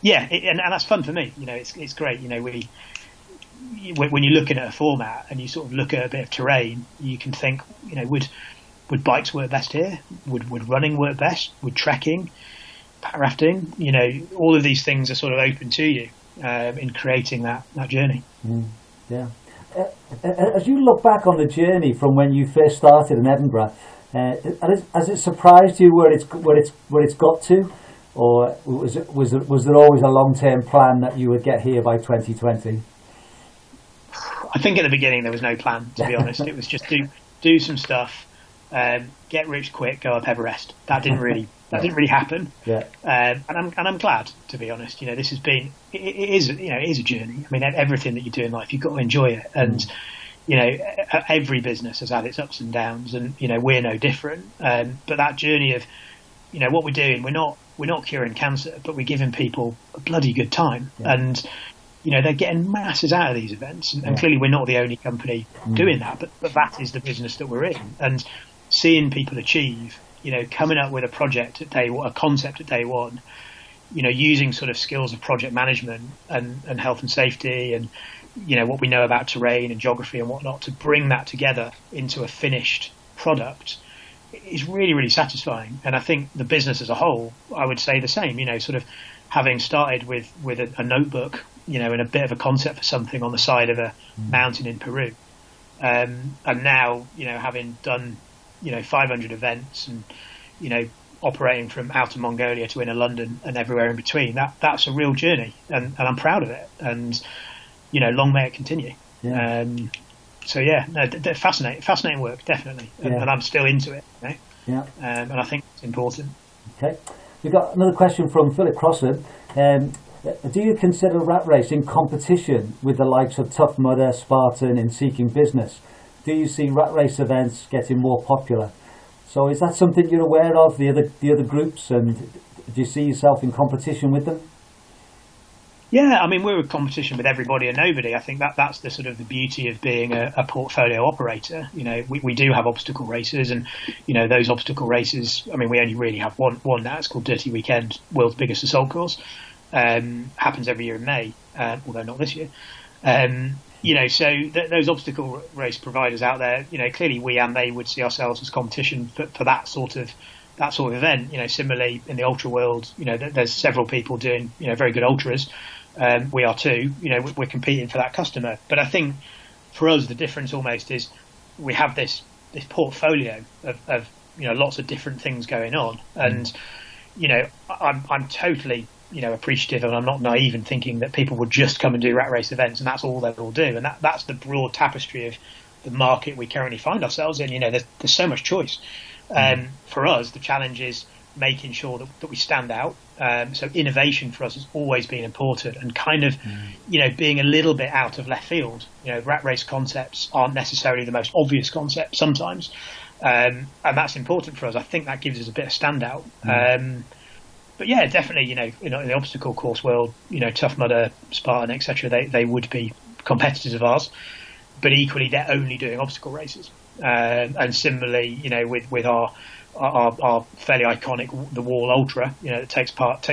Yeah, and that's fun for me. It's great. When you're looking at a format and you sort of look at a bit of terrain, you can think, would bikes work best here? Would running work best? Would trekking, pack rafting? All of these things are sort of open to you in creating that journey. Yeah. As you look back on the journey from when you first started in Edinburgh, has it surprised you where it's got to, or was there always a long-term plan that you would get here by 2020? I think at the beginning there was no plan, to be honest. It was just do some stuff, get rich quick, go up Everest. That didn't really happen. Yeah. And I'm glad, to be honest. This has been it is a journey. I mean, everything that you do in life, you've got to enjoy it. And every business has had its ups and downs, and we're no different. But that journey of what we're doing, we're not curing cancer, but we're giving people a bloody good time. Yeah. And they're getting masses out of these events, and clearly we're not the only company doing that, but that is the business that we're in. And seeing people achieve, coming up with a project at day one, a concept at day one, using sort of skills of project management and health and safety and, what we know about terrain and geography and whatnot, to bring that together into a finished product is really, really satisfying. And I think the business as a whole, I would say the same, sort of having started with a notebook, and a bit of a concept for something on the side of a mountain in Peru. And now, having done, 500 events and, operating from outer Mongolia to inner London and everywhere in between, that's a real journey, and I'm proud of it. And, long may it continue. Yeah. So yeah, no, fascinating work, definitely. And I'm still into it, Yeah. And I think it's important. Okay. We've got another question from Philip Crossan. Do you consider rat racing competition with the likes of Tough Mudder, Spartan in Seeking Business? Do you see rat race events getting more popular? So is that something you're aware of, the other groups, and do you see yourself in competition with them? Yeah, I mean, we're in competition with everybody and nobody. I think that's the sort of the beauty of being a portfolio operator. We do have obstacle races, and those obstacle races, I mean, we only really have one now. It's called Dirty Weekend, world's biggest assault course. Happens every year in May, although not this year. So those obstacle race providers out there, clearly we and they would see ourselves as competition for that sort of event. Similarly in the ultra world, there's several people doing very good ultras. We are too. We're competing for that customer. But I think for us the difference almost is we have this portfolio of lots of different things going on, and I'm totally appreciative, and I'm not naive in thinking that people would just come and do rat race events and that's all they will do. And that's the broad tapestry of the market we currently find ourselves in. There's so much choice. For us, the challenge is making sure that we stand out. So innovation for us has always been important, and kind of, being a little bit out of left field. Rat race concepts aren't necessarily the most obvious concepts sometimes. And that's important for us. I think that gives us a bit of standout. But yeah, definitely, in the obstacle course world, Tough Mudder, Spartan, etc., they would be competitors of ours, but equally they're only doing obstacle races. And similarly, with our fairly iconic The Wall Ultra, that takes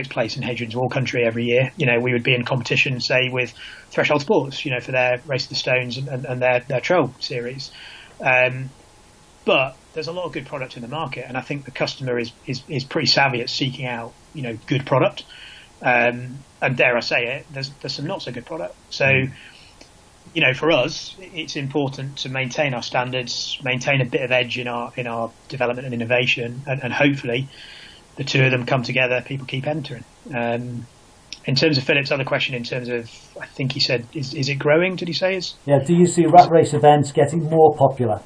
place in Hadrian's Wall country every year. We would be in competition, say, with Threshold Sports, for their Race of the Stones and their trail series. But there's a lot of good product in the market, and I think the customer is pretty savvy at seeking out, good product. And dare I say it, there's some not so good product. So, for us, it's important to maintain our standards, maintain a bit of edge in our development and innovation, and hopefully the two of them come together, people keep entering. In terms of Philip's other question, in terms of, I think he said, is it growing, did he say? Yeah, do you see rat race events getting more popular?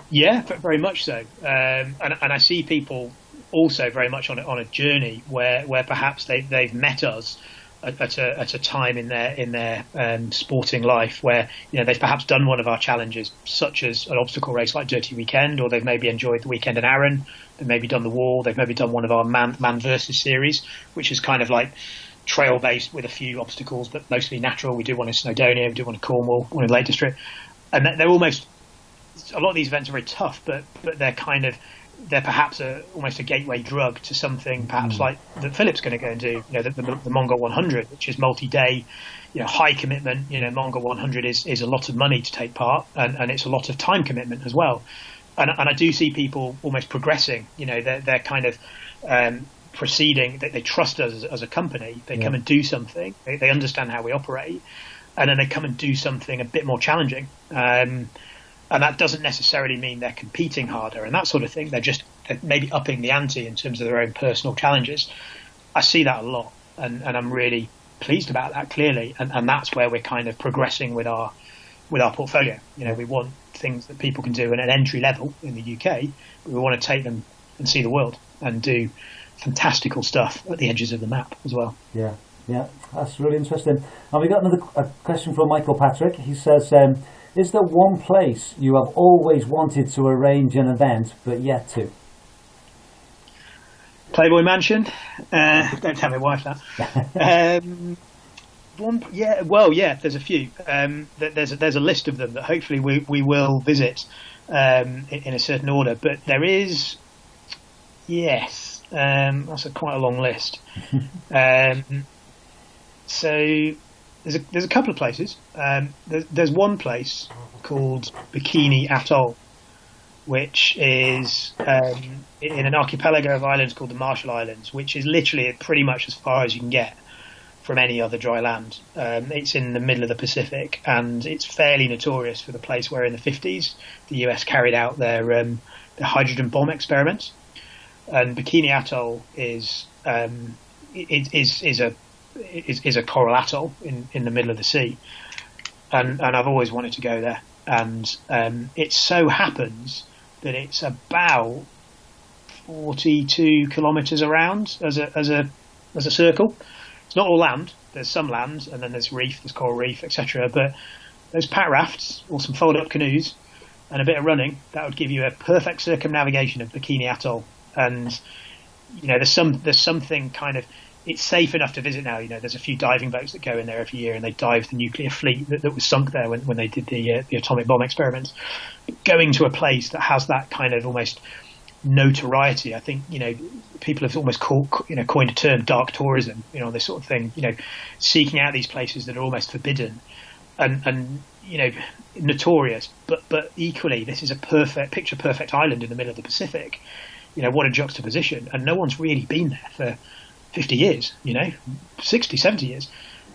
Yeah, very much so. And I see people also very much on a journey where perhaps they've met us at a time in their sporting life where they've perhaps done one of our challenges, such as an obstacle race like Dirty Weekend, or they've maybe enjoyed the Weekend in Arran, they've maybe done the Wall, they've maybe done one of our man versus series, which is kind of like trail based with a few obstacles but mostly natural. We do one in Snowdonia, we do one in Cornwall, one in Lake District, and they're almost, a lot of these events are very tough, but they're kind of, they're perhaps almost a gateway drug to something perhaps like that Philip's going to go and do. The Mongol 100, which is multi-day, high commitment. Mongol 100 is a lot of money to take part, and it's a lot of time commitment as well. And I do see people almost progressing. They're kind of proceeding. They trust us as a company. They come and do something. They understand how we operate, and then they come and do something a bit more challenging. And that doesn't necessarily mean they're competing harder and that sort of thing. They're maybe upping the ante in terms of their own personal challenges. I see that a lot, and I'm really pleased about that, clearly. And that's where we're kind of progressing with our portfolio. We want things that people can do at an entry level in the UK, but we want to take them and see the world and do fantastical stuff at the edges of the map as well. Yeah, that's really interesting. And we got a question from Michael Patrick. He says, is there one place you have always wanted to arrange an event but yet to? Playboy Mansion. Don't tell my wife that. There's a few. There's a list of them that hopefully we will visit in a certain order. But there is, that's quite a long list. So there's a couple of places. There's one place called Bikini Atoll, which is in an archipelago of islands called the Marshall Islands, which is literally pretty much as far as you can get from any other dry land. It's in the middle of the Pacific, and it's fairly notorious for the place where in the 50s the US carried out their hydrogen bomb experiments. And Bikini Atoll is a coral atoll in the middle of the sea, and I've always wanted to go there. And it so happens that it's about 42 kilometres around as a circle. It's not all land. There's some land, and then there's reef, there's coral reef, etc. But those pack rafts or some fold-up canoes and a bit of running, that would give you a perfect circumnavigation of Bikini Atoll. And there's something kind of, it's safe enough to visit now. There's a few diving boats that go in there every year, and they dive the nuclear fleet that was sunk there when they did the atomic bomb experiments. Going to a place that has that kind of almost notoriety, I think people have almost coined a term, dark tourism. This sort of thing. Seeking out these places that are almost forbidden and notorious, but equally this is a picture perfect island in the middle of the Pacific. What a juxtaposition, and no one's really been there for 50 years, 60, 70 years.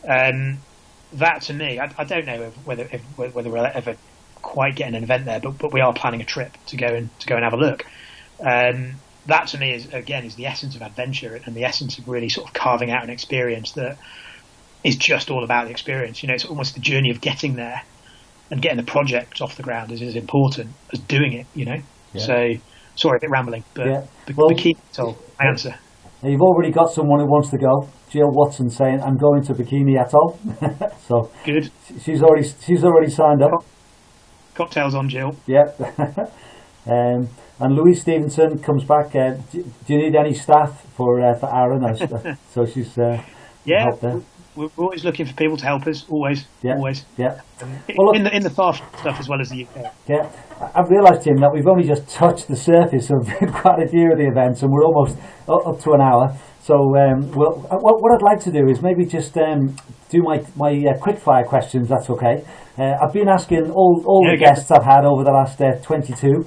That to me, I don't know whether we'll ever quite get an event there, but we are planning a trip to go and have a look. That to me is the essence of adventure and the essence of really sort of carving out an experience that is just all about the experience. It's almost the journey of getting there and getting the project off the ground is as important as doing it. Yeah. So sorry, a bit rambling, but the key to my answer. You've already got someone who wants to go. Jill Watson saying, "I'm going to Bikini Atoll." So good. She's already signed up. Cocktails on, Jill. Yeah. And Louise Stevenson comes back. Do you need any staff for Aaron? So she's help there. We're always looking for people to help us. Always. Yeah. Always. Yeah. In the far stuff as well as the UK. Yeah. I've realised, Jim, that we've only just touched the surface of quite a few of the events, and we're almost up to an hour. So what I'd like to do is maybe just do my quickfire questions. That's okay. I've been asking all the guests I've had over the last 22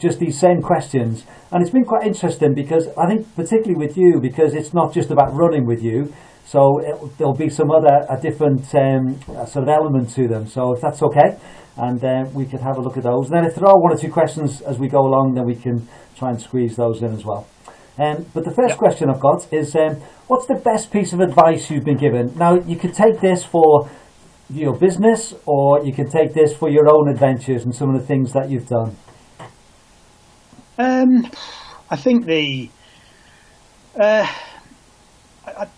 just these same questions, and it's been quite interesting because I think particularly with you, because it's not just about running with you. So there'll be some a different sort of element to them. So if that's okay, and we could have a look at those. And then if there are one or two questions as we go along, then we can try and squeeze those in as well. But the first question I've got is, what's the best piece of advice you've been given? Now, you could take this for your business, or you can take this for your own adventures and some of the things that you've done. I think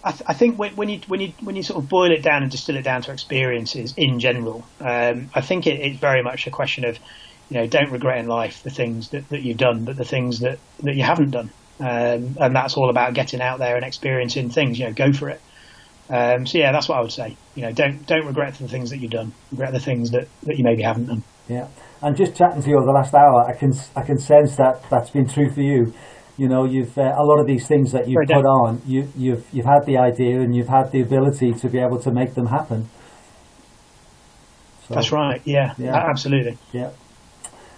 I think when you sort of boil it down and distill it down to experiences in general, I think it's very much a question of, don't regret in life the things that you've done, but the things that you haven't done, and that's all about getting out there and experiencing things. Go for it. So yeah, that's what I would say. Don't regret the things that you've done. Regret the things that you maybe haven't done. Yeah, and just chatting to you over the last hour, I can sense that that's been true for you. You know, you've a lot of these things that you've put on, you've had the idea and you've had the ability to be able to make them happen. So, that's right. Yeah, absolutely. Yeah.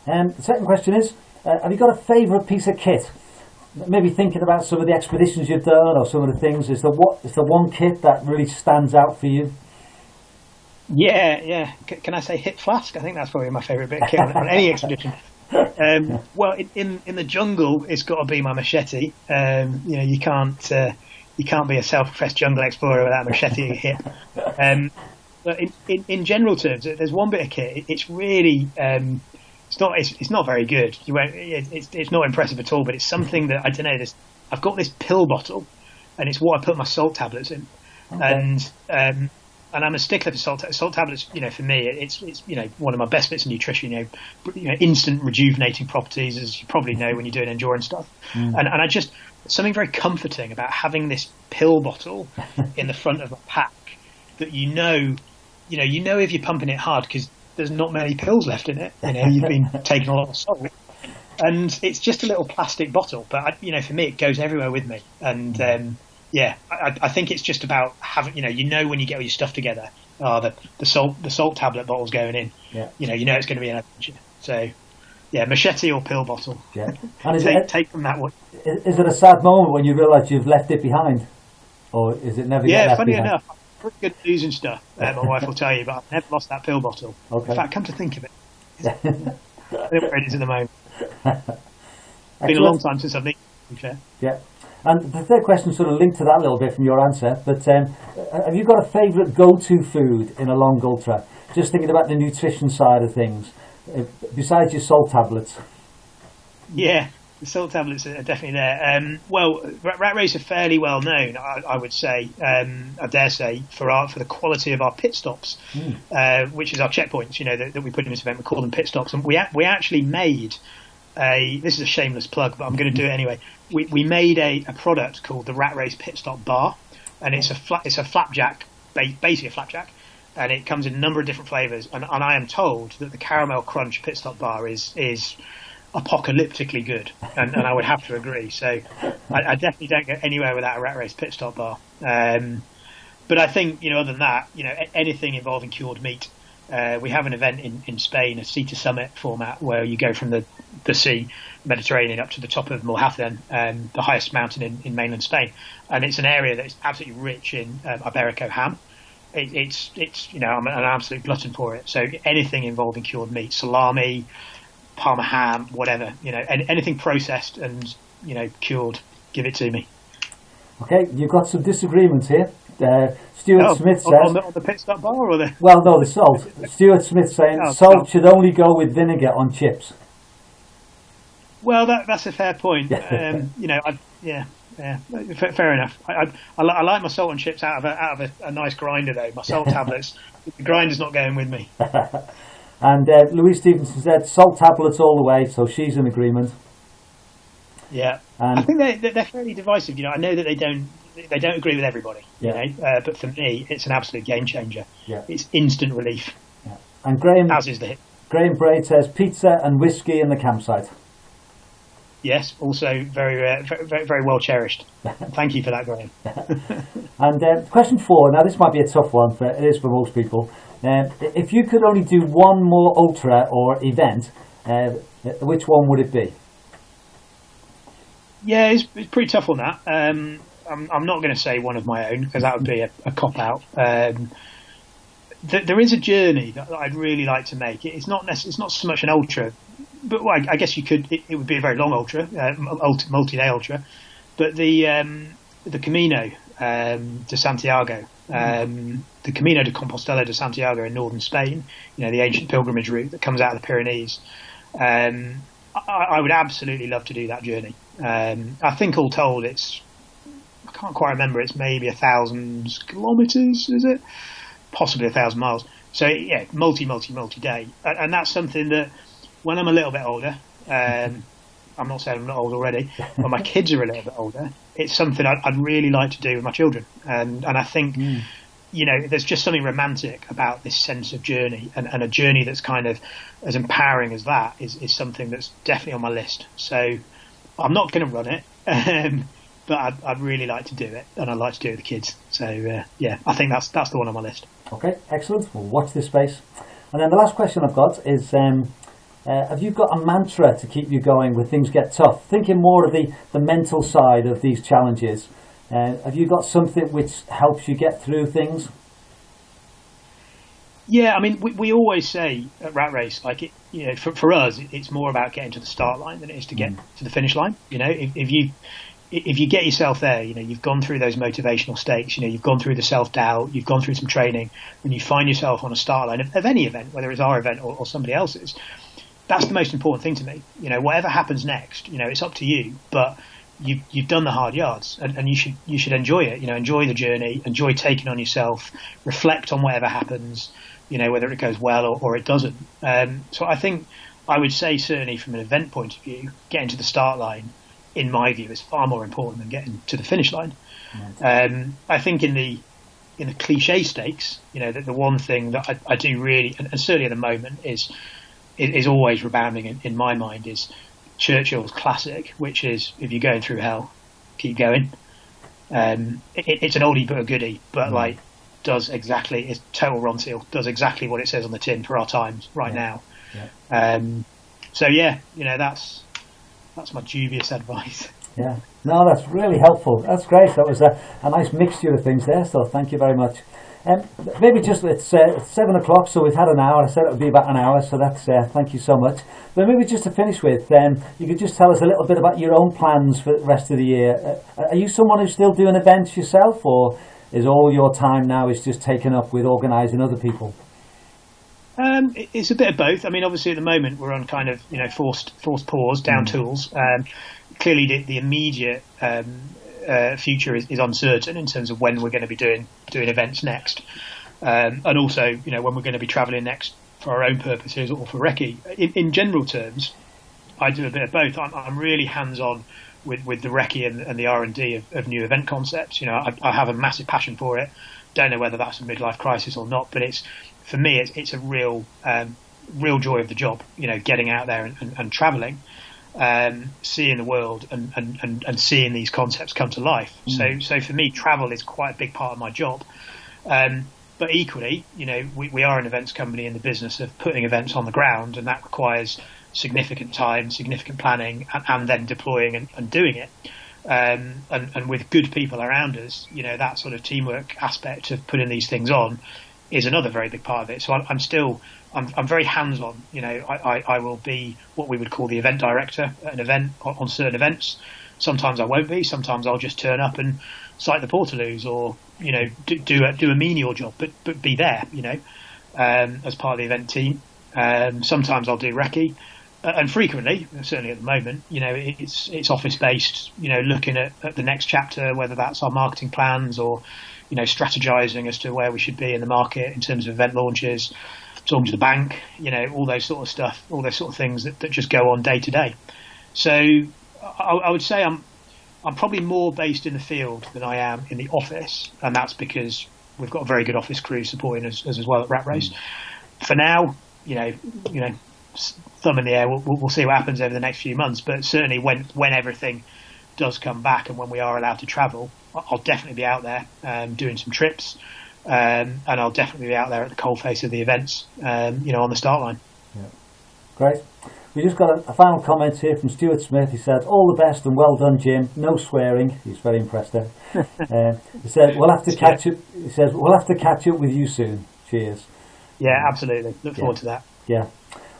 The second question is, have you got a favourite piece of kit? Maybe thinking about some of the expeditions you've done or some of the things. Is there one kit that really stands out for you? Yeah. Can I say hip flask? I think that's probably my favourite bit of kit on any expedition. Well, in the jungle, it's got to be my machete. You can't be a self-professed jungle explorer without a machete at your hip. But in general terms, there's one bit of kit. It's really it's not very good. It's not impressive at all. But it's something that I don't know. I've got this pill bottle, and it's what I put my salt tablets in, Okay. and I'm a stickler for salt tablets. For me, it's one of my best bits of nutrition. Instant rejuvenating properties, as you probably know when you're doing endurance stuff. And I just something very comforting about having this pill bottle in the front of a pack that if you're pumping it hard because there's not many pills left in it. You've been taking a lot of salt, and it's just a little plastic bottle. But for me, it goes everywhere with me, and I think it's just about having, when you get all your stuff together, the salt tablet bottle's going in. Yeah. It's going to be an adventure. So, machete or pill bottle. Yeah. And take from that one. Is it a sad moment when you realise you've left it behind, or is it never? Yeah, left funny behind? enough, pretty good at losing stuff. My wife will tell you, but I've never lost that pill bottle. Okay. In fact, come to think of it, I don't know where it is at the moment. It's been a long time since I've needed it, to be fair. Yeah. And the third question sort of linked to that a little bit from your answer, but have you got a favourite go-to food in a long ultra? Just thinking about the nutrition side of things, besides your salt tablets. Yeah, the salt tablets are definitely there. Rat Race are fairly well known, I would say, I dare say, for the quality of our pit stops, which is our checkpoints, that we put in this event. We call them pit stops. And we actually made this is a shameless plug, but I'm going to do it anyway. We made a product called the Rat Race Pit Stop Bar, and it's a flapjack, basically a flapjack, and it comes in a number of different flavours. And I am told that the caramel crunch pit stop bar is apocalyptically good, and I would have to agree. So I definitely don't go anywhere without a Rat Race Pit Stop bar. But I think other than that, anything involving cured meat. We have an event in Spain, a sea to summit format, where you go from the sea, Mediterranean, up to the top of Mulhacén, the highest mountain in mainland Spain, and it's an area that is absolutely rich in Iberico ham. It's I'm an absolute glutton for it. So anything involving cured meat, salami, Parma ham, whatever, anything processed and cured, give it to me. Okay, you've got some disagreements here. Stuart Smith says on the pit stop bar, or the the salt. Stuart Smith saying salt should only go with vinegar on chips. Well, that's a fair point. Fair enough. I like my salt and chips out of a nice grinder though. My salt tablets, the grinder's not going with me. And Louise Stevenson said salt tablets all the way, so she's in agreement. Yeah, and I think they're fairly divisive. I know that they don't agree with everybody. But for me, it's an absolute game changer. Yeah. It's instant relief. Yeah. And Graham, as is the hit. Graham Braid says pizza and whiskey in the campsite. Yes, also very, very, very well cherished. Thank you for that, Graham. And question 4. Now this might be a tough one, but it is for most people. If you could only do one more ultra or event, which one would it be? Yeah, it's pretty tough on that. I'm not going to say one of my own because that would be a cop out. There is a journey that I'd really like to make. It's not so much an ultra, but I guess you could. It would be a very long ultra, multi-day ultra. But the Camino de Santiago, the Camino de Compostela de Santiago in northern Spain, the ancient pilgrimage route that comes out of the Pyrenees. I would absolutely love to do that journey. I think all told, I can't quite remember. It's maybe 1,000 kilometres, is it? Possibly 1,000 miles. So yeah, multi day, and that's something that when I'm a little bit older, I'm not saying I'm not old already, but my kids are a little bit older. It's something I'd really like to do with my children, and I think there's just something romantic about this sense of journey, and a journey that's kind of as empowering as that is something that's definitely on my list. So I'm not going to run it, but I'd really like to do it, and I'd like to do it with the kids. So yeah, I think that's the one on my list. Okay, excellent. We'll watch this space. And then the last question I've got is, have you got a mantra to keep you going when things get tough? Thinking more of the mental side of these challenges. Have you got something which helps you get through things? Yeah, I mean, we always say at Rat Race, like, for us, it's more about getting to the start line than it is to get to the finish line. If you get yourself there, you've gone through those motivational stakes, you've gone through the self-doubt, you've gone through some training, when you find yourself on a start line of any event, whether it's our event or somebody else's, that's the most important thing to me. Whatever happens next, it's up to you, but you've done the hard yards, and you should enjoy it. Enjoy the journey, enjoy taking on yourself, reflect on whatever happens. Whether it goes well or it doesn't. So I think I would say, certainly from an event point of view, getting to the start line, in my view, is far more important than getting to the finish line. Right. I think in the cliche stakes, the one thing that I do really, and certainly at the moment, is always rebounding in my mind is Churchill's classic, which is, if you're going through hell, keep going. It's an oldie but a goodie, but it's total Ronseal, does exactly what it says on the tin for our times right now. Yeah. So yeah, that's my dubious advice. Yeah, no, that's really helpful. That's great. That was a nice mixture of things there, so thank you very much. Maybe just, it's 7 o'clock, so we've had an hour. I said it would be about an hour, so that's thank you so much. But maybe just to finish with, you could just tell us a little bit about your own plans for the rest of the year. Are you someone who's still doing events yourself, or is all your time now is just taken up with organising other people? It's a bit of both. I mean, obviously at the moment we're on kind of forced pause, down tools. Clearly, the immediate future is uncertain in terms of when we're going to be doing events next, and also when we're going to be travelling next for our own purposes or for recce. In general terms, I do a bit of both. I'm really hands on with the recce and the R&D of new event concepts. I have a massive passion for it. Don't know whether that's a midlife crisis or not, but for me it's a real joy of the job. Getting out there and travelling, seeing the world and seeing these concepts come to life. So for me, travel is quite a big part of my job. But equally, we are an events company in the business of putting events on the ground, and that requires significant time, significant planning, and then deploying and doing it. And with good people around us, that sort of teamwork aspect of putting these things on is another very big part of it. So I'm very hands-on. I will be what we would call the event director at an event, on certain events. Sometimes I won't be. Sometimes I'll just turn up and cite the Portaloos, or do a menial job, but be there. As part of the event team. Sometimes I'll do recce, and frequently, certainly at the moment, it's office based. Looking at the next chapter, whether that's our marketing plans or strategizing as to where we should be in the market in terms of event launches, talking to the bank, all those sort of stuff, all those sort of things that just go on day to day. So I would say I'm probably more based in the field than I am in the office, and that's because we've got a very good office crew supporting us as well at Rat Race. For now, thumb in the air. We'll see what happens over the next few months. But certainly, when everything does come back and when we are allowed to travel, I'll definitely be out there doing some trips, and I'll definitely be out there at the coalface of the events, on the start line. Yeah. Great. We just got a final comment here from Stuart Smith. He said, "All the best and well done, Jim. No swearing." He's very impressed there. He said, "We'll have to catch up." He says, "We'll have to catch up with you soon. Cheers." Yeah, absolutely. Look forward to that. Yeah.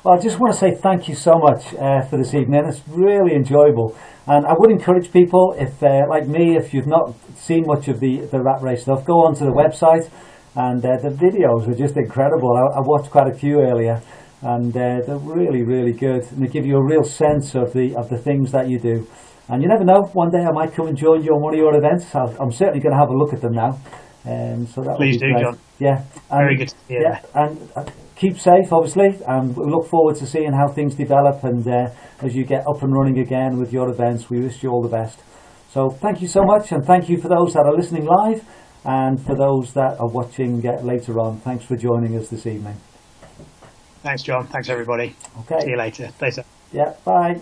Well, I just want to say thank you so much for this evening. It's really enjoyable. And I would encourage people, if like me, if you've not seen much of the Rat Race stuff, go onto the website, and the videos are just incredible. I watched quite a few earlier, and they're really, really good. And they give you a real sense of the things that you do. And you never know, one day I might come and join you on one of your events. I'm certainly going to have a look at them now. So that Please do, great. John. Yeah. Very good to hear. Yeah, and keep safe, obviously, and we look forward to seeing how things develop, and as you get up and running again with your events, we wish you all the best. So thank you so much, and thank you for those that are listening live, And for those that are watching later on, thanks for joining us this evening. Thanks, John. Thanks, everybody. Okay. See you later. Later. Yeah, bye.